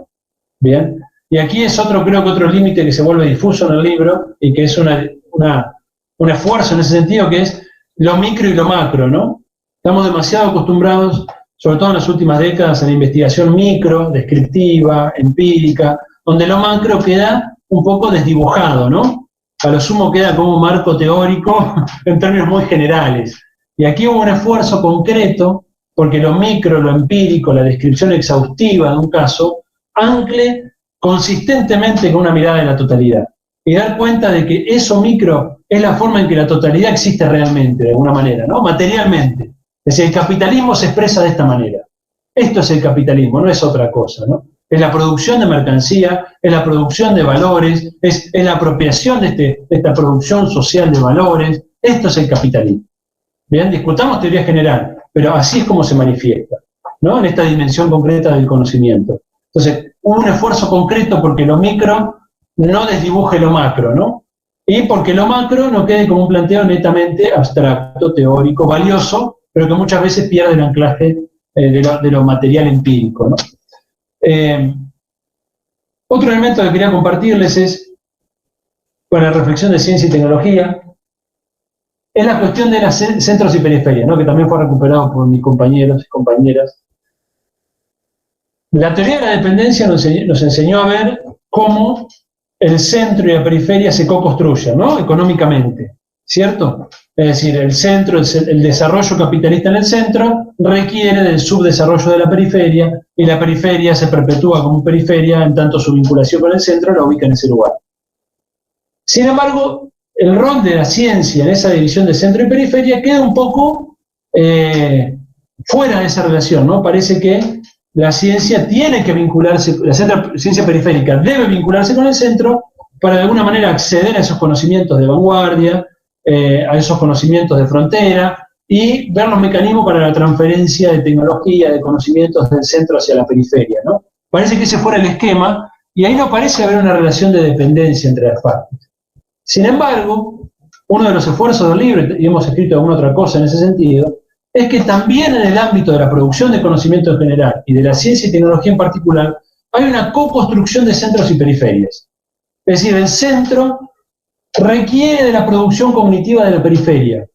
¿Bien? Y aquí es creo que otro límite que se vuelve difuso en el libro y que es un esfuerzo en ese sentido, que es lo micro y lo macro, ¿no? Estamos demasiado acostumbrados, sobre todo en las últimas décadas, a la investigación micro, descriptiva, empírica, donde lo macro queda un poco desdibujado, ¿no? A lo sumo queda como un marco teórico en términos muy generales. Y aquí hubo un esfuerzo concreto porque lo micro, lo empírico, la descripción exhaustiva de un caso, ancle consistentemente con una mirada de la totalidad. Y dar cuenta de que eso micro es la forma en que la totalidad existe realmente, de alguna manera, ¿no? Materialmente. Es decir, el capitalismo se expresa de esta manera. Esto es el capitalismo, no es otra cosa, ¿no? Es la producción de mercancía, es la producción de valores, es la apropiación de esta producción social de valores. Esto es el capitalismo. Bien, discutamos teoría general, pero así es como se manifiesta, ¿no? En esta dimensión concreta del conocimiento. Entonces, hubo un esfuerzo concreto porque lo micro no desdibuje lo macro, ¿no? Y porque lo macro no quede como un planteo netamente abstracto, teórico, valioso, pero que muchas veces pierde el anclaje de lo material empírico, ¿no? Otro elemento que quería compartirles es, para la reflexión de ciencia y tecnología, es la cuestión de los centros y periferias, ¿no? Que también fue recuperado por mis compañeros y compañeras. La teoría de la dependencia nos enseñó a ver cómo el centro y la periferia se co-construyen, ¿no? Económicamente, ¿cierto? Es decir, el centro, el desarrollo capitalista en el centro requiere del subdesarrollo de la periferia, y la periferia se perpetúa como periferia en tanto su vinculación con el centro la ubica en ese lugar. Sin embargo, el rol de la ciencia en esa división de centro y periferia queda un poco fuera de esa relación, ¿no? Parece que la ciencia tiene que vincularse, la ciencia periférica debe vincularse con el centro para de alguna manera acceder a esos conocimientos de vanguardia, a esos conocimientos de frontera, y ver los mecanismos para la transferencia de tecnología, de conocimientos del centro hacia la periferia, ¿no? Parece que ese fuera el esquema, y ahí no parece haber una relación de dependencia entre las partes. Sin embargo, uno de los esfuerzos del libro, y hemos escrito alguna otra cosa en ese sentido, es que también en el ámbito de la producción de conocimiento en general y de la ciencia y tecnología en particular, hay una co-construcción de centros y periferias. Es decir, el centro requiere de la producción cognitiva de la periferia,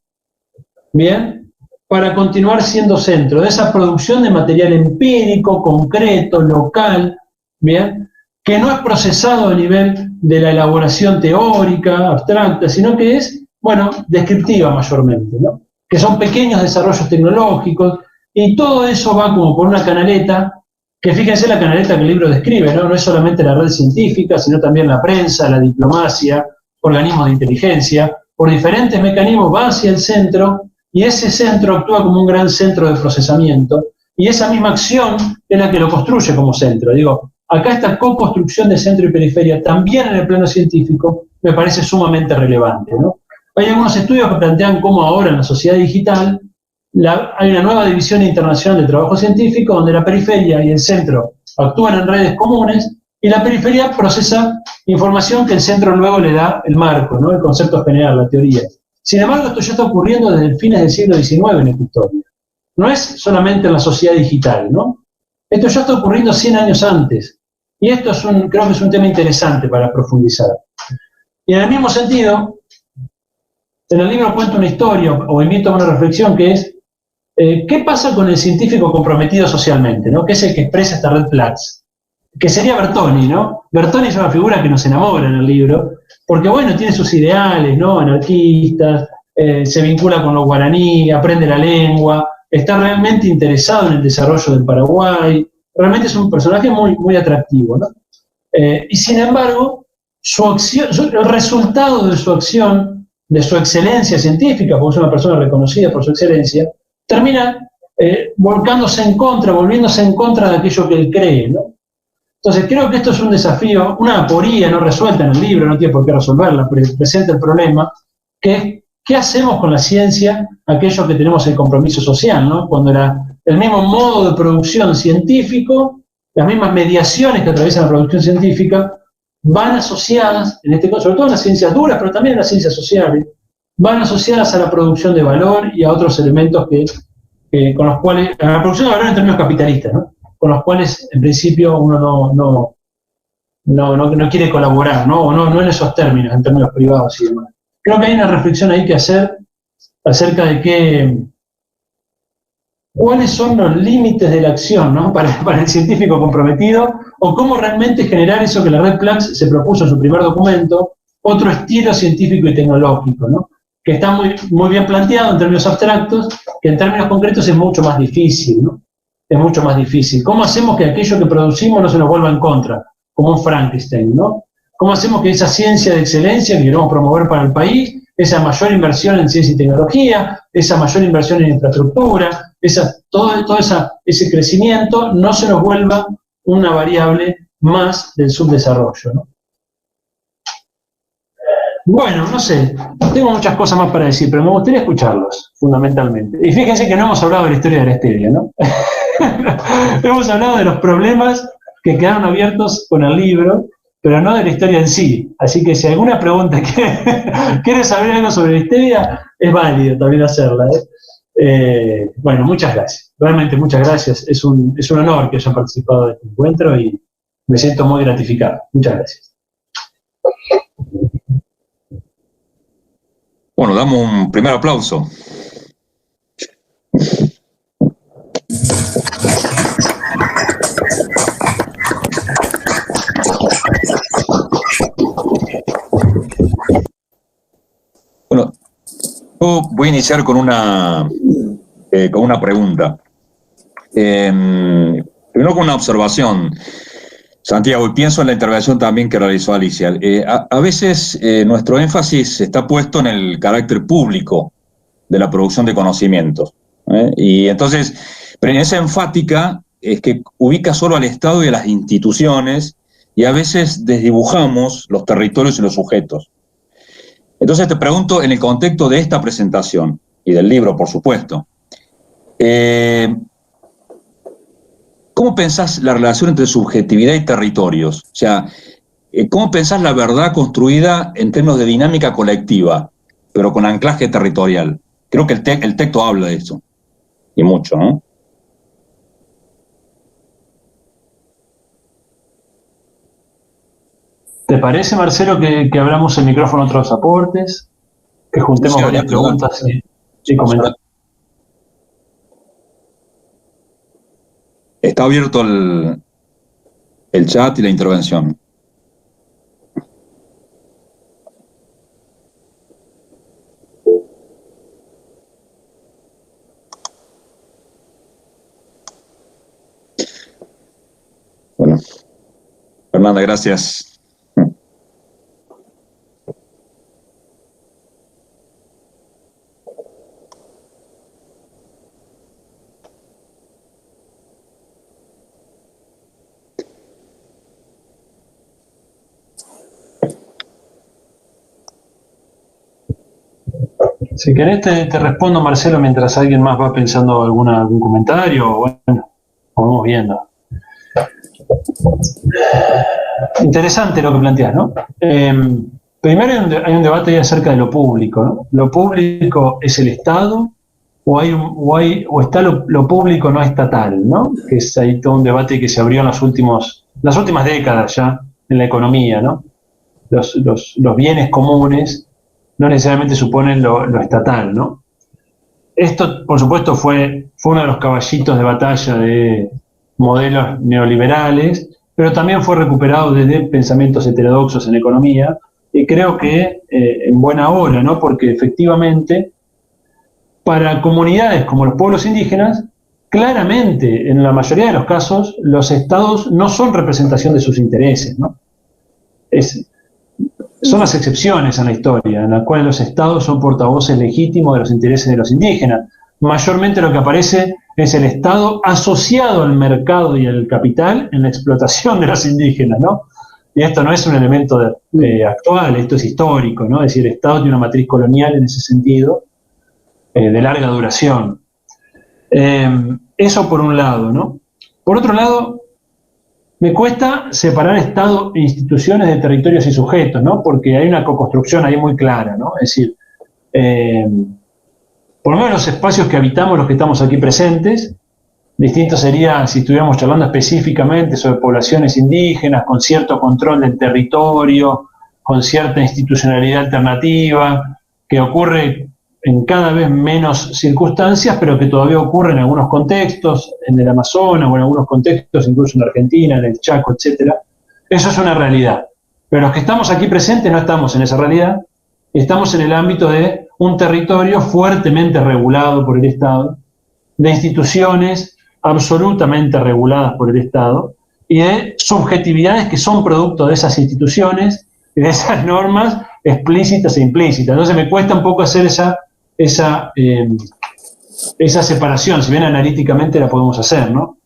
¿bien? Para continuar siendo centro, de esa producción de material empírico, concreto, local, ¿bien? Que no es procesado a nivel de la elaboración teórica, abstracta, sino que es, bueno, descriptiva mayormente, ¿no? Que son pequeños desarrollos tecnológicos, y todo eso va como por una canaleta, que fíjense la canaleta que el libro describe, ¿no? No es solamente la red científica, sino también la prensa, la diplomacia, organismos de inteligencia, por diferentes mecanismos va hacia el centro, y ese centro actúa como un gran centro de procesamiento, y esa misma acción es la que lo construye como centro. Digo, acá esta co-construcción de centro y periferia, también en el plano científico, me parece sumamente relevante, ¿no? Hay algunos estudios que plantean cómo ahora en la sociedad digital hay una nueva división internacional de trabajo científico donde la periferia y el centro actúan en redes comunes y la periferia procesa información que el centro luego le da el marco, ¿no? El concepto general, la teoría. Sin embargo, esto ya está ocurriendo desde el fines del siglo XIX en esta historia. No es solamente en la sociedad digital, ¿no? Esto ya está ocurriendo 100 años antes. Y esto creo que es un tema interesante para profundizar. Y en el mismo sentido, en el libro cuento una historia, o invito a una reflexión, que es, ¿qué pasa con el científico comprometido socialmente, ¿no? Que es el que expresa esta red Platz, que sería Bertoni, ¿no? Bertoni es una figura que nos enamora en el libro, porque, bueno, tiene sus ideales, ¿no? Anarquistas, se vincula con los guaraní, aprende la lengua, está realmente interesado en el desarrollo del Paraguay, realmente es un personaje muy, muy atractivo, ¿no? Y sin embargo, su acción, el resultado de su acción, de su excelencia científica, porque es una persona reconocida por su excelencia, termina volviéndose en contra de aquello que él cree, ¿no? Entonces creo que esto es un desafío, una aporía no resuelta en el libro, no tiene por qué resolverla, pero presenta el problema, que es ¿qué hacemos con la ciencia, aquellos que tenemos el compromiso social, ¿no? Cuando el mismo modo de producción científico, las mismas mediaciones que atraviesan la producción científica, van asociadas, en este caso, sobre todo en las ciencias duras, pero también en las ciencias sociales, van asociadas a la producción de valor y a otros elementos con los cuales, a la producción de valor en términos capitalistas, ¿no? Con los cuales, en principio, uno no quiere colaborar, ¿no? O no en esos términos, en términos privados y demás. Creo que hay una reflexión ahí que hacer acerca de cuáles son los límites de la acción, ¿no? para el científico comprometido, o cómo realmente generar eso que la red Platz se propuso en su primer documento, otro estilo científico y tecnológico, ¿no? que está muy bien planteado en términos abstractos, que en términos concretos es mucho más difícil, ¿no? Es mucho más difícil. ¿Cómo hacemos que aquello que producimos no se nos vuelva en contra? Como un Frankenstein, ¿no? ¿Cómo hacemos que esa ciencia de excelencia que queremos promover para el país, esa mayor inversión en ciencia y tecnología, esa mayor inversión en infraestructura, todo ese crecimiento no se nos vuelva una variable más del subdesarrollo, ¿no? Bueno, no sé, tengo muchas cosas más para decir, pero me gustaría escucharlos, fundamentalmente. Y fíjense que no hemos hablado de la historia de la stevia, ¿no? Hemos hablado de los problemas que quedaron abiertos con el libro, pero no de la historia en sí. Así que si alguna pregunta quiere saber algo sobre la stevia, es válido también hacerla, ¿eh? Bueno, muchas gracias. Realmente muchas gracias. Es un honor que hayan participado de este encuentro y me siento muy gratificado. Muchas gracias. Bueno, damos un primer aplauso. Bueno, yo voy a iniciar con una pregunta. Primero con una observación. Santiago, y pienso en la intervención también que realizó Alicia. A veces nuestro énfasis está puesto en el carácter público de la producción de conocimientos. Y entonces, pero en esa enfática es que ubica solo al Estado y a las instituciones y a veces desdibujamos los territorios y los sujetos. Entonces te pregunto, en el contexto de esta presentación y del libro, por supuesto, ¿cómo pensás la relación entre subjetividad y territorios? O sea, ¿cómo pensás la verdad construida en términos de dinámica colectiva, pero con anclaje territorial? Creo que el texto habla de eso, y mucho, ¿no? ¿Te parece, Marcelo, que abramos el micrófono a otros aportes? Que juntemos Sí, varias preguntas y comentarios. Está abierto el chat y la intervención. Bueno, Fernanda, gracias. Si querés te respondo, Marcelo, mientras alguien más va pensando algún comentario, bueno, lo vamos viendo. Interesante lo que planteás, ¿no? Primero hay un debate ahí acerca de lo público, ¿no? ¿Lo público es el Estado o está lo público no estatal, ¿no? Que es ahí todo un debate que se abrió en las últimas décadas ya en la economía, ¿no? Los bienes comunes no necesariamente suponen lo estatal, ¿no? Esto, por supuesto, fue uno de los caballitos de batalla de modelos neoliberales, pero también fue recuperado desde pensamientos heterodoxos en economía, y creo que en buena hora, ¿no? Porque efectivamente, para comunidades como los pueblos indígenas, claramente, en la mayoría de los casos, los estados no son representación de sus intereses, ¿no? Son las excepciones en la historia, en la cual los estados son portavoces legítimos de los intereses de los indígenas. Mayormente lo que aparece es el Estado asociado al mercado y al capital en la explotación de los indígenas, ¿no? Y esto no es un elemento actual, esto es histórico, ¿no? Es decir, el Estado tiene una matriz colonial en ese sentido, de larga duración. Eso por un lado, ¿no? Por otro lado, me cuesta separar Estado e instituciones de territorios y sujetos, ¿no? Porque hay una co-construcción ahí muy clara, ¿no? Es decir, por lo menos los espacios que habitamos, los que estamos aquí presentes, distinto sería si estuviéramos charlando específicamente sobre poblaciones indígenas, con cierto control del territorio, con cierta institucionalidad alternativa, que ocurre en cada vez menos circunstancias, pero que todavía ocurre en algunos contextos, en el Amazonas o en algunos contextos, incluso en Argentina, en el Chaco, etc. Eso es una realidad. Pero los que estamos aquí presentes no estamos en esa realidad, estamos en el ámbito de un territorio fuertemente regulado por el Estado, de instituciones absolutamente reguladas por el Estado y de subjetividades que son producto de esas instituciones y de esas normas explícitas e implícitas. Entonces me cuesta un poco hacer esa separación, si bien analíticamente la podemos hacer, ¿no?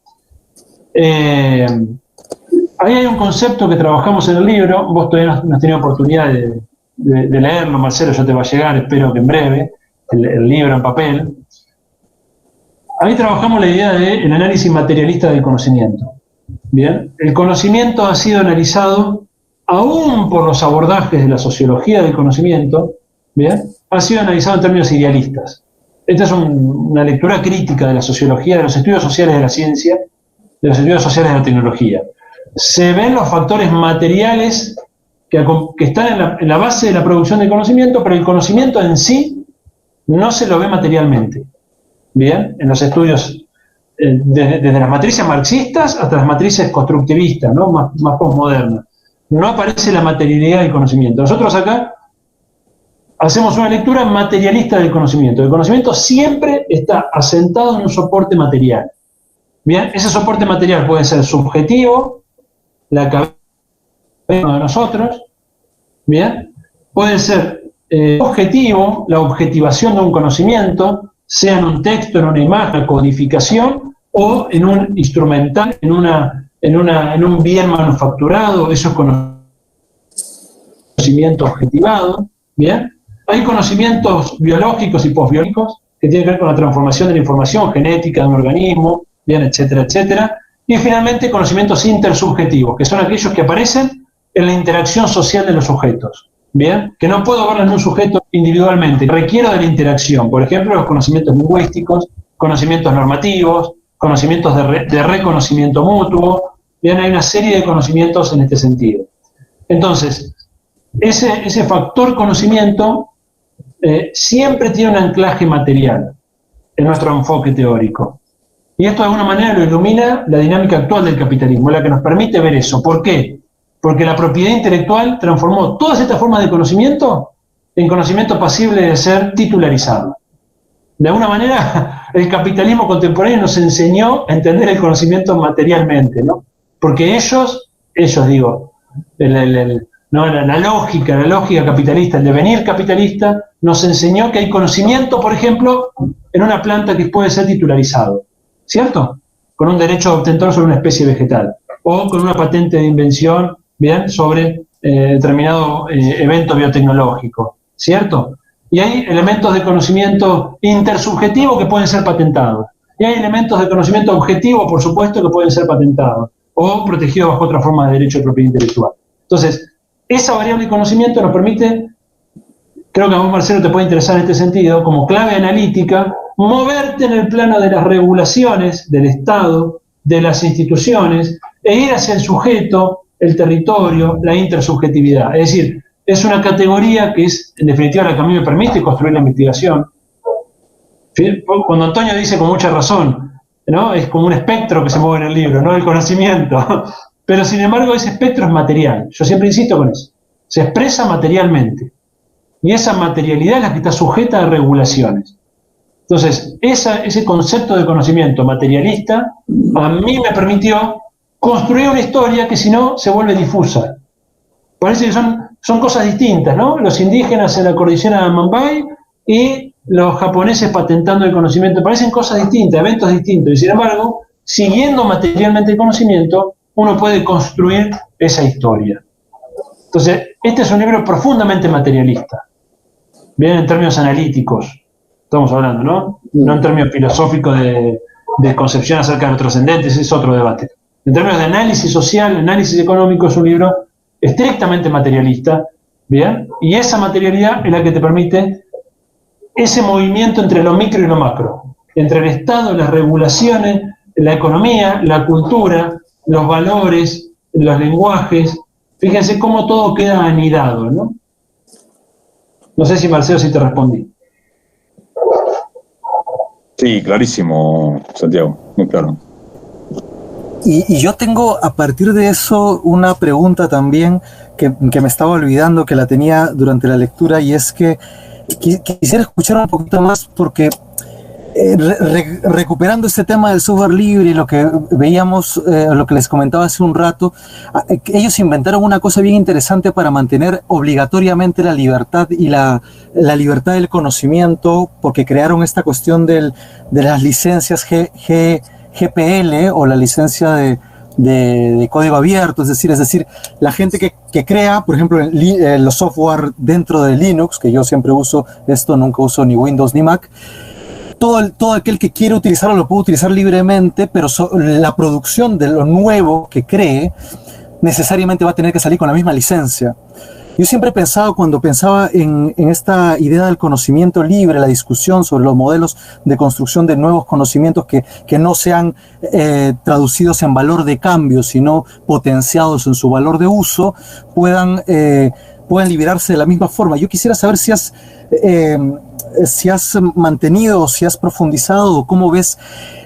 Ahí hay un concepto que trabajamos en el libro, vos todavía no has tenido oportunidad de leerlo, Marcelo, ya te va a llegar, espero que en breve, el libro en papel. Ahí trabajamos la idea del análisis materialista del conocimiento. Bien, el conocimiento ha sido analizado, aún por los abordajes de la sociología del conocimiento, bien, ha sido analizado en términos idealistas. Esta es una lectura crítica de la sociología, de los estudios sociales de la ciencia, de los estudios sociales de la tecnología. Se ven los factores materiales que están en la base de la producción del conocimiento, pero el conocimiento en sí no se lo ve materialmente. Bien, en los estudios, desde las matrices marxistas hasta las matrices constructivistas, ¿no? más postmodernas, no aparece la materialidad del conocimiento. Nosotros acá hacemos una lectura materialista del conocimiento. El conocimiento siempre está asentado en un soporte material. Bien, ese soporte material puede ser subjetivo, la cabeza de nosotros, bien, puede ser objetivo, la objetivación de un conocimiento, sea en un texto, en una imagen, codificación, o en un instrumental, en un bien manufacturado, eso es conocimiento objetivado, ¿bien? Hay conocimientos biológicos y posbiológicos que tienen que ver con la transformación de la información genética de un organismo, bien, etcétera, etcétera. Y finalmente conocimientos intersubjetivos, que son aquellos que aparecen en la interacción social de los sujetos, ¿bien? Que no puedo verlo en un sujeto individualmente, requiero de la interacción. Por ejemplo, los conocimientos lingüísticos, conocimientos normativos, conocimientos de reconocimiento mutuo, bien, hay una serie de conocimientos en este sentido. Entonces, ese factor conocimiento siempre tiene un anclaje material en nuestro enfoque teórico. Y esto de alguna manera lo ilumina la dinámica actual del capitalismo, la que nos permite ver eso. ¿Por qué? Porque la propiedad intelectual transformó todas estas formas de conocimiento en conocimiento pasible de ser titularizado. De alguna manera, el capitalismo contemporáneo nos enseñó a entender el conocimiento materialmente, ¿no? Porque ellos digo, la lógica capitalista, el devenir capitalista, nos enseñó que hay conocimiento, por ejemplo, en una planta que puede ser titularizado, ¿cierto? Con un derecho de obtentor sobre una especie vegetal, o con una patente de invención, bien, sobre determinado evento biotecnológico, ¿cierto? Y hay elementos de conocimiento intersubjetivo que pueden ser patentados. Y hay elementos de conocimiento objetivo, por supuesto, que pueden ser patentados o protegidos bajo otra forma de derecho de propiedad intelectual. Entonces, esa variable de conocimiento nos permite, creo que a vos, Marcelo, te puede interesar en este sentido, como clave analítica, moverte en el plano de las regulaciones del Estado, de las instituciones, e ir hacia el sujeto, el territorio, la intersubjetividad. Es decir, es una categoría que es, en definitiva, la que a mí me permite construir la investigación. Cuando Antonio dice con mucha razón, ¿no? Es como un espectro que se mueve en el libro, no el conocimiento. Pero, sin embargo, ese espectro es material. Yo siempre insisto con eso. Se expresa materialmente. Y esa materialidad es la que está sujeta a regulaciones. Entonces, ese concepto de conocimiento materialista a mí me permitió construir una historia que, si no, se vuelve difusa. Parece que son cosas distintas, ¿no? Los indígenas en la cordillera de Mambay y los japoneses patentando el conocimiento. Parecen cosas distintas, eventos distintos. Y, sin embargo, siguiendo materialmente el conocimiento, uno puede construir esa historia. Entonces, este es un libro profundamente materialista. Bien, en términos analíticos, estamos hablando, ¿no? No en términos filosóficos de concepción acerca de lo trascendente, ese es otro debate. En términos de análisis social, análisis económico, es un libro estrictamente materialista, ¿bien? Y esa materialidad es la que te permite ese movimiento entre lo micro y lo macro, entre el Estado, las regulaciones, la economía, la cultura, los valores, los lenguajes. Fíjense cómo todo queda anidado, ¿no? No sé si, Marcelo, si te respondí. Sí, clarísimo, Santiago, muy claro. Y yo tengo a partir de eso una pregunta también que me estaba olvidando, que la tenía durante la lectura, y es que quisiera escuchar un poquito más porque recuperando este tema del software libre y lo que veíamos, lo que les comentaba hace un rato, ellos inventaron una cosa bien interesante para mantener obligatoriamente la libertad y la libertad del conocimiento, porque crearon esta cuestión de las licencias GPL o la licencia de código abierto, es decir, la gente que crea, por ejemplo, los software dentro de Linux, que yo siempre uso esto, nunca uso ni Windows ni Mac, todo aquel que quiere utilizarlo lo puede utilizar libremente, pero la producción de lo nuevo que cree necesariamente va a tener que salir con la misma licencia. Yo siempre he pensado, cuando pensaba en esta idea del conocimiento libre, la discusión sobre los modelos de construcción de nuevos conocimientos que no sean traducidos en valor de cambio, sino potenciados en su valor de uso, puedan liberarse de la misma forma. Yo quisiera saber si has mantenido o si has profundizado o cómo ves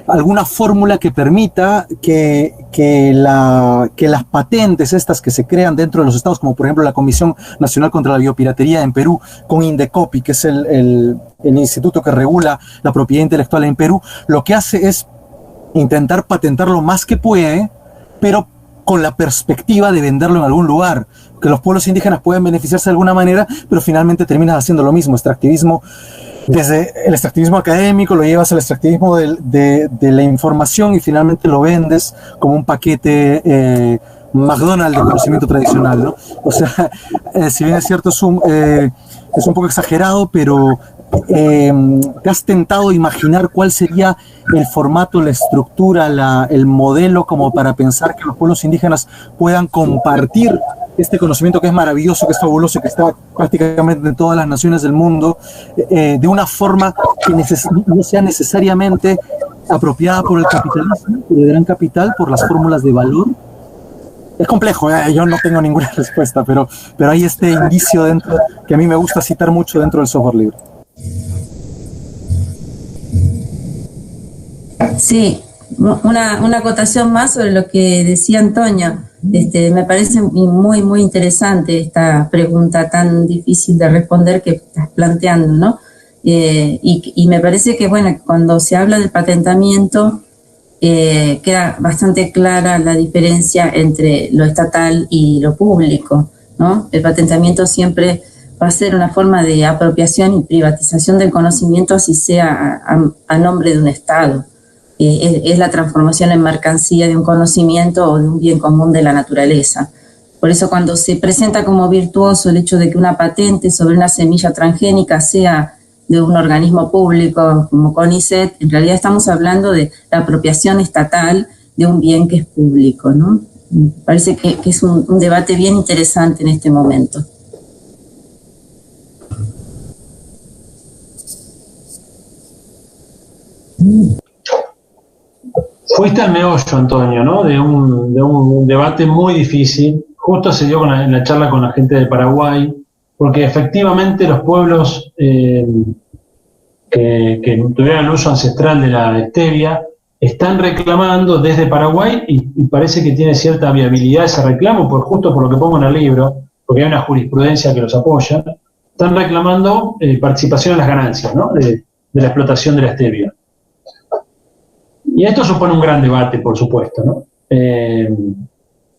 alguna fórmula que permita que las patentes estas que se crean dentro de los estados, como por ejemplo la Comisión Nacional contra la Biopiratería en Perú, con Indecopi, que es el instituto que regula la propiedad intelectual en Perú, lo que hace es intentar patentar lo más que puede, pero con la perspectiva de venderlo en algún lugar, que los pueblos indígenas pueden beneficiarse de alguna manera, pero finalmente terminas haciendo lo mismo, extractivismo. Desde el extractivismo académico lo llevas al extractivismo de la información y finalmente lo vendes como un paquete McDonald's de conocimiento tradicional, ¿no? O sea, si bien es cierto, es un poco exagerado, pero ¿te has tentado imaginar cuál sería el formato, la estructura, el modelo como para pensar que los pueblos indígenas puedan compartir este conocimiento que es maravilloso, que es fabuloso, que está prácticamente en todas las naciones del mundo, de una forma que no sea necesariamente apropiada por el capitalismo, por el gran capital, por las fórmulas de valor? Es complejo, yo no tengo ninguna respuesta, pero hay este indicio dentro que a mí me gusta citar mucho dentro del software libre. Sí, una acotación más sobre lo que decía Antonio. Me parece muy, muy interesante esta pregunta tan difícil de responder que estás planteando, ¿no? Y me parece que, bueno, cuando se habla del patentamiento, queda bastante clara la diferencia entre lo estatal y lo público, ¿no? El patentamiento siempre va a ser una forma de apropiación y privatización del conocimiento, así sea a nombre de un Estado. Es la transformación en mercancía de un conocimiento o de un bien común de la naturaleza. Por eso cuando se presenta como virtuoso el hecho de que una patente sobre una semilla transgénica sea de un organismo público como CONICET, en realidad estamos hablando de la apropiación estatal de un bien que es público, ¿no? Me parece que es un debate bien interesante en este momento. Fuiste al meollo, Antonio, ¿no? De un debate muy difícil. Justo se dio en la charla con la gente de Paraguay, porque efectivamente los pueblos que tuvieron el uso ancestral de la stevia están reclamando desde Paraguay, y parece que tiene cierta viabilidad ese reclamo, justo por lo que pongo en el libro, porque hay una jurisprudencia que los apoya, están reclamando participación en las ganancias, ¿no? de la explotación de la stevia. Y esto supone un gran debate, por supuesto, ¿no?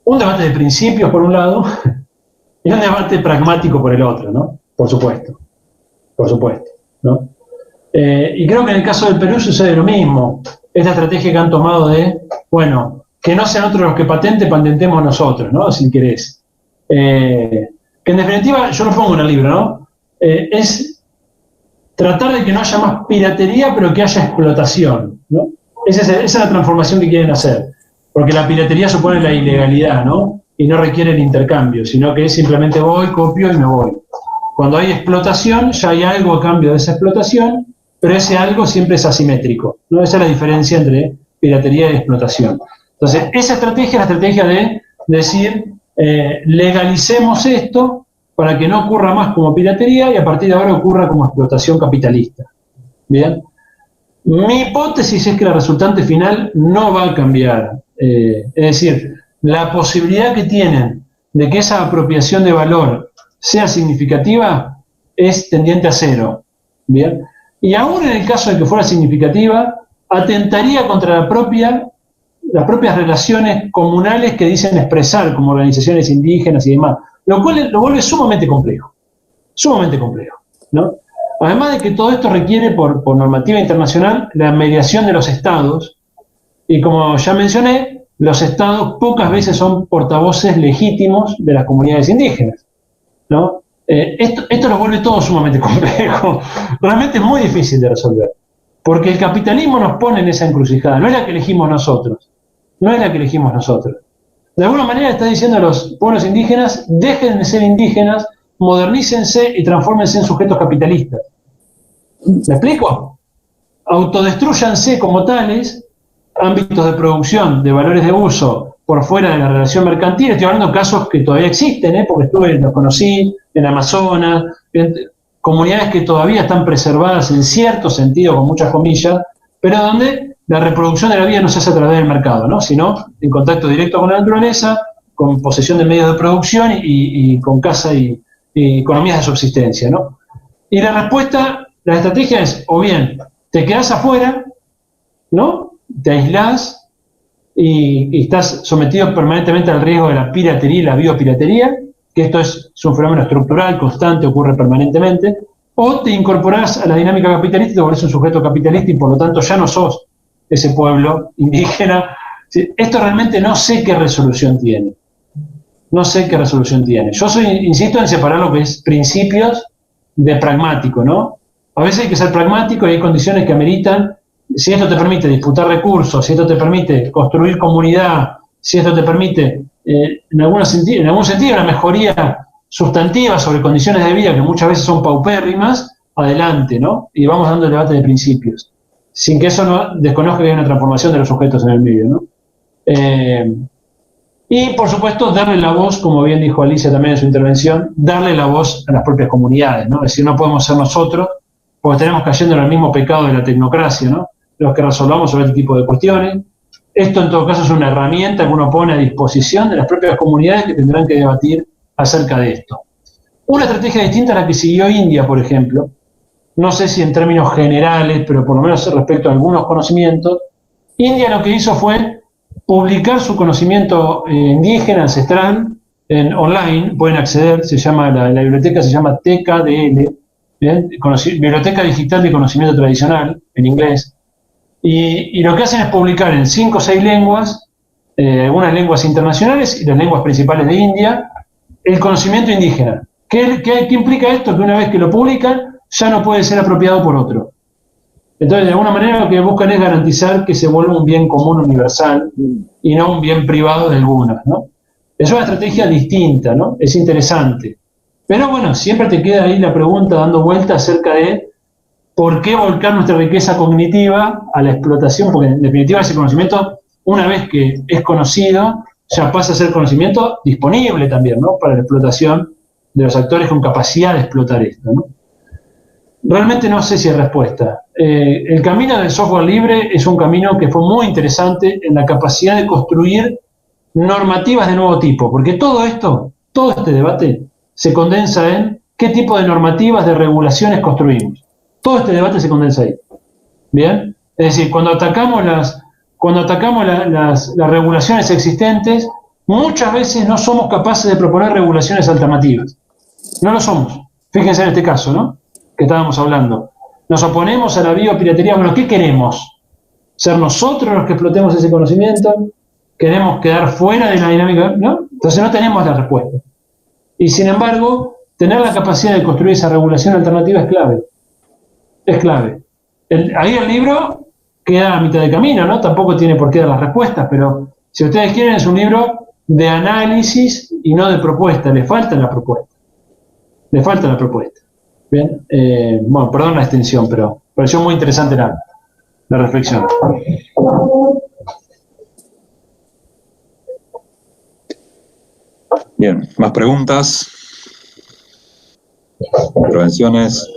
Un debate de principios, por un lado, y un debate pragmático por el otro, ¿no? Por supuesto, ¿no? Y creo que en el caso del Perú sucede lo mismo. Esta estrategia que han tomado de, bueno, que no sean otros los que patentemos nosotros, ¿no? Si querés. Que en definitiva, yo lo pongo en el libro, ¿no? Es tratar de que no haya más piratería, pero que haya explotación, ¿no? Esa es la transformación que quieren hacer, porque la piratería supone la ilegalidad, ¿no? Y no requiere el intercambio, sino que simplemente voy, copio y me voy. Cuando hay explotación, ya hay algo a cambio de esa explotación, pero ese algo siempre es asimétrico, ¿no? Esa es la diferencia entre piratería y explotación. Entonces, esa estrategia es la estrategia de decir, legalicemos esto para que no ocurra más como piratería y a partir de ahora ocurra como explotación capitalista. ¿Bien? Mi hipótesis es que la resultante final no va a cambiar. Es decir, la posibilidad que tienen de que esa apropiación de valor sea significativa es tendiente a cero. Bien. Y aún en el caso de que fuera significativa, atentaría contra las propias relaciones comunales que dicen expresar como organizaciones indígenas y demás, lo cual lo vuelve sumamente complejo, ¿no? Además de que todo esto requiere, por normativa internacional, la mediación de los estados, y como ya mencioné, los estados pocas veces son portavoces legítimos de las comunidades indígenas, ¿no? Esto lo vuelve todo sumamente complejo. Realmente es muy difícil de resolver, porque el capitalismo nos pone en esa encrucijada, no es la que elegimos nosotros. De alguna manera está diciendo a los pueblos indígenas, dejen de ser indígenas, modernícense y transfórmense en sujetos capitalistas. ¿Me explico? Autodestrúyanse como tales, ámbitos de producción, de valores de uso, por fuera de la relación mercantil. Estoy hablando de casos que todavía existen, porque los conocí en Amazonas, comunidades que todavía están preservadas en cierto sentido, con muchas comillas, pero donde la reproducción de la vida no se hace a través del mercado, ¿no? Sino en contacto directo con la naturaleza, con posesión de medios de producción y con casa y economías de subsistencia, ¿no? Y la respuesta, la estrategia es, o bien te quedás afuera, ¿no? Te aislás y estás sometido permanentemente al riesgo de la piratería y la biopiratería, que esto es un fenómeno estructural, constante, ocurre permanentemente, o te incorporás a la dinámica capitalista y te volvés un sujeto capitalista y por lo tanto ya no sos ese pueblo indígena. Esto realmente no sé qué resolución tiene. Yo insisto en separar lo que es principios de pragmático, ¿no? A veces hay que ser pragmático y hay condiciones que ameritan, si esto te permite disputar recursos, si esto te permite construir comunidad, si esto te permite, en algún sentido, una mejoría sustantiva sobre condiciones de vida que muchas veces son paupérrimas, adelante, ¿no? Y vamos dando el debate de principios, sin que eso no desconozca que hay una transformación de los sujetos en el medio, ¿no? Y, por supuesto, darle la voz, como bien dijo Alicia también en su intervención, darle la voz a las propias comunidades, ¿no? Es decir, no podemos ser nosotros, porque tenemos cayendo en el mismo pecado de la tecnocracia, ¿no? Los que resolvamos sobre este tipo de cuestiones. Esto, en todo caso, es una herramienta que uno pone a disposición de las propias comunidades que tendrán que debatir acerca de esto. Una estrategia distinta a la que siguió India, por ejemplo, no sé si en términos generales, pero por lo menos respecto a algunos conocimientos, India lo que hizo fue publicar su conocimiento indígena, ancestral, online, pueden acceder, la biblioteca se llama TKDL, ¿bien? Biblioteca Digital de Conocimiento Tradicional, en inglés, y lo que hacen es publicar en 5 o 6 lenguas, algunas lenguas internacionales y las lenguas principales de India, el conocimiento indígena. ¿Qué implica esto? Que una vez que lo publican, ya no puede ser apropiado por otro. Entonces, de alguna manera, lo que buscan es garantizar que se vuelva un bien común universal y no un bien privado de algunos, ¿no? Es una estrategia distinta, ¿no? Es interesante. Pero bueno, siempre te queda ahí la pregunta dando vuelta acerca de por qué volcar nuestra riqueza cognitiva a la explotación, porque en definitiva ese conocimiento, una vez que es conocido, ya pasa a ser conocimiento disponible también, ¿no? Para la explotación de los actores con capacidad de explotar esto, ¿no? Realmente no sé si hay respuesta. El camino del software libre es un camino que fue muy interesante en la capacidad de construir normativas de nuevo tipo, porque todo este debate se condensa en qué tipo de normativas, de regulaciones construimos. Todo este debate se condensa ahí. ¿Bien? Es decir, cuando atacamos las regulaciones existentes, muchas veces no somos capaces de proponer regulaciones alternativas. No lo somos. Fíjense en este caso, ¿no? Que estábamos hablando. Nos oponemos a la biopiratería. Bueno, ¿qué queremos? ¿Ser nosotros los que explotemos ese conocimiento? ¿Queremos quedar fuera de la dinámica? ¿No? Entonces no tenemos la respuesta. Y sin embargo, tener la capacidad de construir esa regulación alternativa es clave. Es clave. Ahí el libro queda a mitad de camino, ¿no? Tampoco tiene por qué dar las respuestas, pero si ustedes quieren es un libro de análisis y no de propuesta. Le falta la propuesta. Bien, bueno, perdón la extensión, pero pareció muy interesante la reflexión. Bien, más preguntas, intervenciones.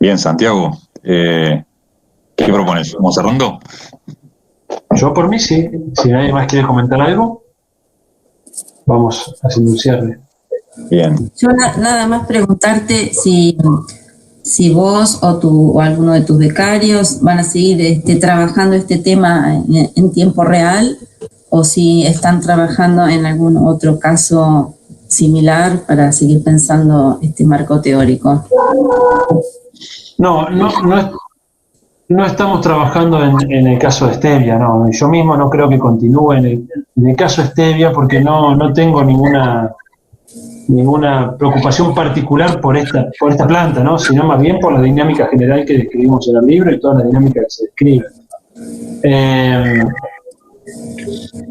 Bien, Santiago. ¿Qué propones? ¿Vamos cerrando? Yo por mí sí. Si nadie más quiere comentar algo, vamos a anunciarle. Bien. Yo nada más preguntarte si vos o alguno de tus becarios van a seguir trabajando este tema en tiempo real, o si están trabajando en algún otro caso similar para seguir pensando este marco teórico. No estamos trabajando en el caso de Stevia, no. Yo mismo no creo que continúe en el caso de Stevia, porque no tengo ninguna preocupación particular por esta planta, ¿no? Sino más bien por la dinámica general que describimos en el libro y toda la dinámica que se describe.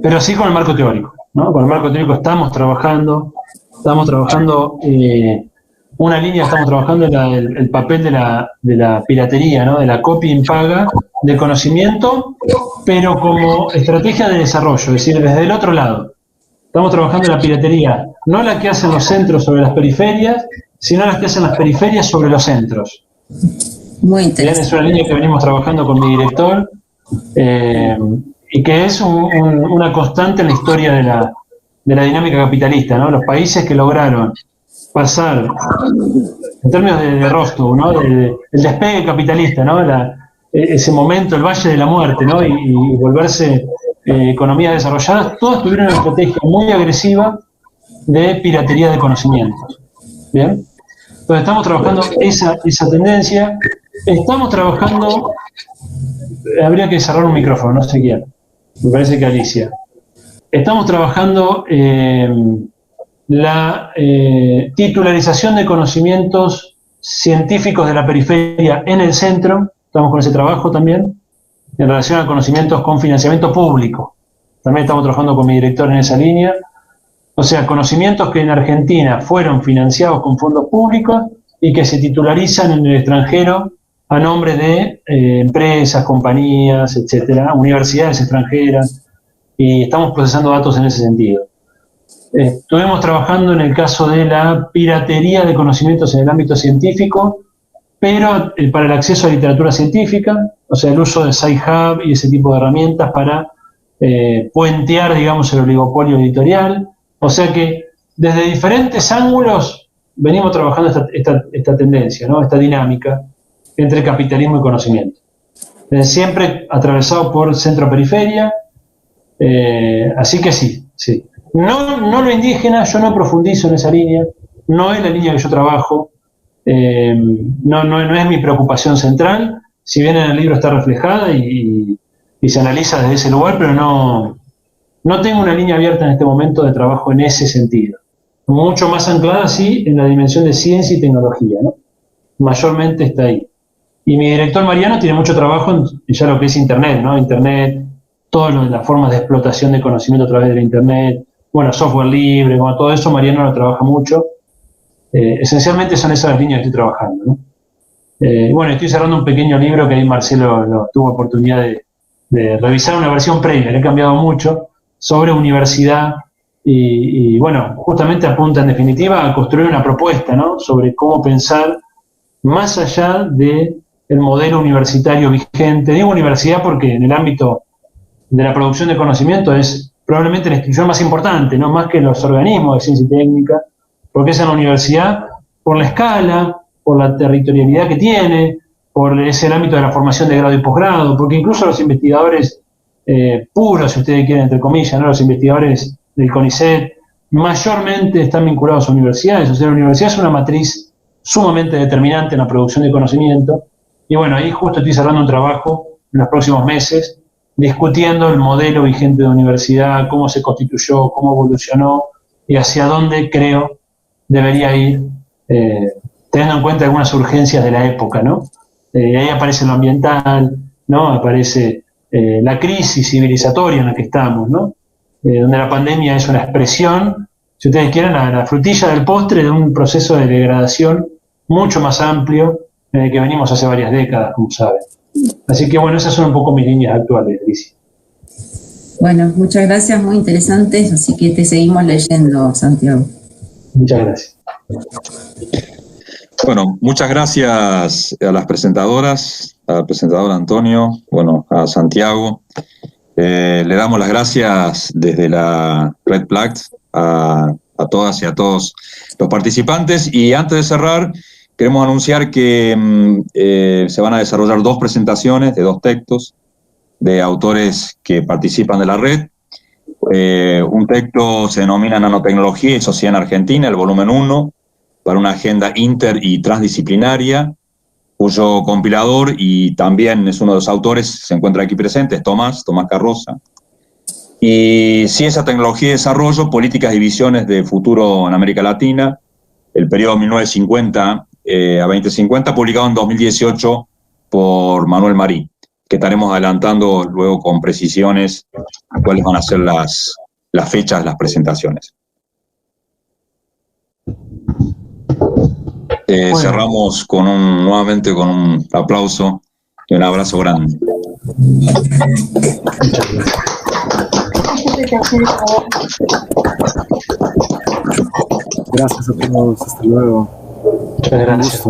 Pero sí con el marco teórico, ¿no? Con el marco teórico estamos trabajando una línea, estamos trabajando el papel de la piratería, ¿no? De la copia impaga de conocimiento, pero como estrategia de desarrollo, es decir, desde el otro lado. Estamos trabajando en la piratería, no la que hacen los centros sobre las periferias, sino las que hacen las periferias sobre los centros. Muy interesante. Es una línea que venimos trabajando con mi director, y que es una constante en la historia de la dinámica capitalista, ¿no? Los países que lograron pasar, en términos de Rostow, ¿no? El despegue capitalista, ¿no? Ese momento, el valle de la muerte, ¿no? Y volverse economías desarrolladas, todos tuvieron una estrategia muy agresiva de piratería de conocimientos. ¿Bien? Entonces estamos trabajando esa tendencia. Estamos trabajando, habría que cerrar un micrófono, no sé quién, me parece que Alicia. Estamos trabajando la titularización de conocimientos científicos de la periferia en el centro. Estamos con ese trabajo también, en relación a conocimientos con financiamiento público. También estamos trabajando con mi director en esa línea. O sea, conocimientos que en Argentina fueron financiados con fondos públicos y que se titularizan en el extranjero a nombre de empresas, compañías, etcétera, universidades extranjeras, y estamos procesando datos en ese sentido. Estuvimos trabajando en el caso de la piratería de conocimientos en el ámbito científico, pero para el acceso a literatura científica, o sea, el uso de Sci-Hub y ese tipo de herramientas para puentear, digamos, el oligopolio editorial. O sea que desde diferentes ángulos venimos trabajando esta tendencia, ¿no? Esta dinámica entre capitalismo y conocimiento. Siempre atravesado por centro-periferia, así que sí. No lo indígena, yo no profundizo en esa línea, no es la línea que yo trabajo, no es mi preocupación central, si bien en el libro está reflejada y se analiza desde ese lugar, pero no tengo una línea abierta en este momento de trabajo en ese sentido. Mucho más anclada, sí, en la dimensión de ciencia y tecnología, ¿no? Mayormente está ahí. Y mi director Mariano tiene mucho trabajo en ya lo que es Internet, ¿no? Internet, todas las formas de explotación de conocimiento a través de la Internet, bueno, software libre, como todo eso, Mariano lo trabaja mucho. Esencialmente son esas las líneas que estoy trabajando, ¿no? Bueno, estoy cerrando un pequeño libro que ahí Marcelo tuvo oportunidad de revisar, una versión previa, le he cambiado mucho, sobre universidad y bueno, justamente apunta en definitiva a construir una propuesta, ¿no? Sobre cómo pensar más allá del modelo universitario vigente. Digo universidad porque en el ámbito de la producción de conocimiento es probablemente la institución más importante, ¿no? Más que los organismos de ciencia y técnica, porque es en la universidad por la escala, por la territorialidad que tiene, por ese el ámbito de la formación de grado y posgrado, porque incluso los investigadores puros, si ustedes quieren, entre comillas, ¿no? Los investigadores del CONICET, mayormente están vinculados a universidades. O sea, la universidad es una matriz sumamente determinante en la producción de conocimiento. Y bueno, ahí justo estoy cerrando un trabajo en los próximos meses, discutiendo el modelo vigente de universidad, cómo se constituyó, cómo evolucionó y hacia dónde creo debería ir, teniendo en cuenta algunas urgencias de la época, ¿no? Ahí aparece lo ambiental, ¿no? Aparece la crisis civilizatoria en la que estamos, ¿no? Donde la pandemia es una expresión, si ustedes quieren, la frutilla del postre de un proceso de degradación mucho más amplio en el que venimos hace varias décadas, como saben. Así que bueno, esas son un poco mis líneas actuales, Alicia. Bueno, muchas gracias, muy interesantes, así que te seguimos leyendo, Santiago. Muchas gracias. Bueno, muchas gracias a las presentadoras, al presentador Antonio, bueno, a Santiago. Le damos las gracias desde la Red Plact a todas y a todos los participantes. Y antes de cerrar, queremos anunciar que se van a desarrollar 2 presentaciones de 2 textos de autores que participan de la red. Un texto se denomina Nanotecnología y Sociedad en Argentina, el volumen 1, para una agenda inter y transdisciplinaria, cuyo compilador y también es uno de los autores, se encuentra aquí presente, es Tomás Carroza. Y Ciencia, Tecnología y Desarrollo, Políticas y Visiones de Futuro en América Latina, el periodo 1950 a 2050, publicado en 2018 por Manuel Marí, que estaremos adelantando luego con precisiones cuáles van a ser las fechas de las presentaciones. Bueno. Cerramos nuevamente con un aplauso y un abrazo grande. Gracias a todos, hasta luego. Muchas gracias.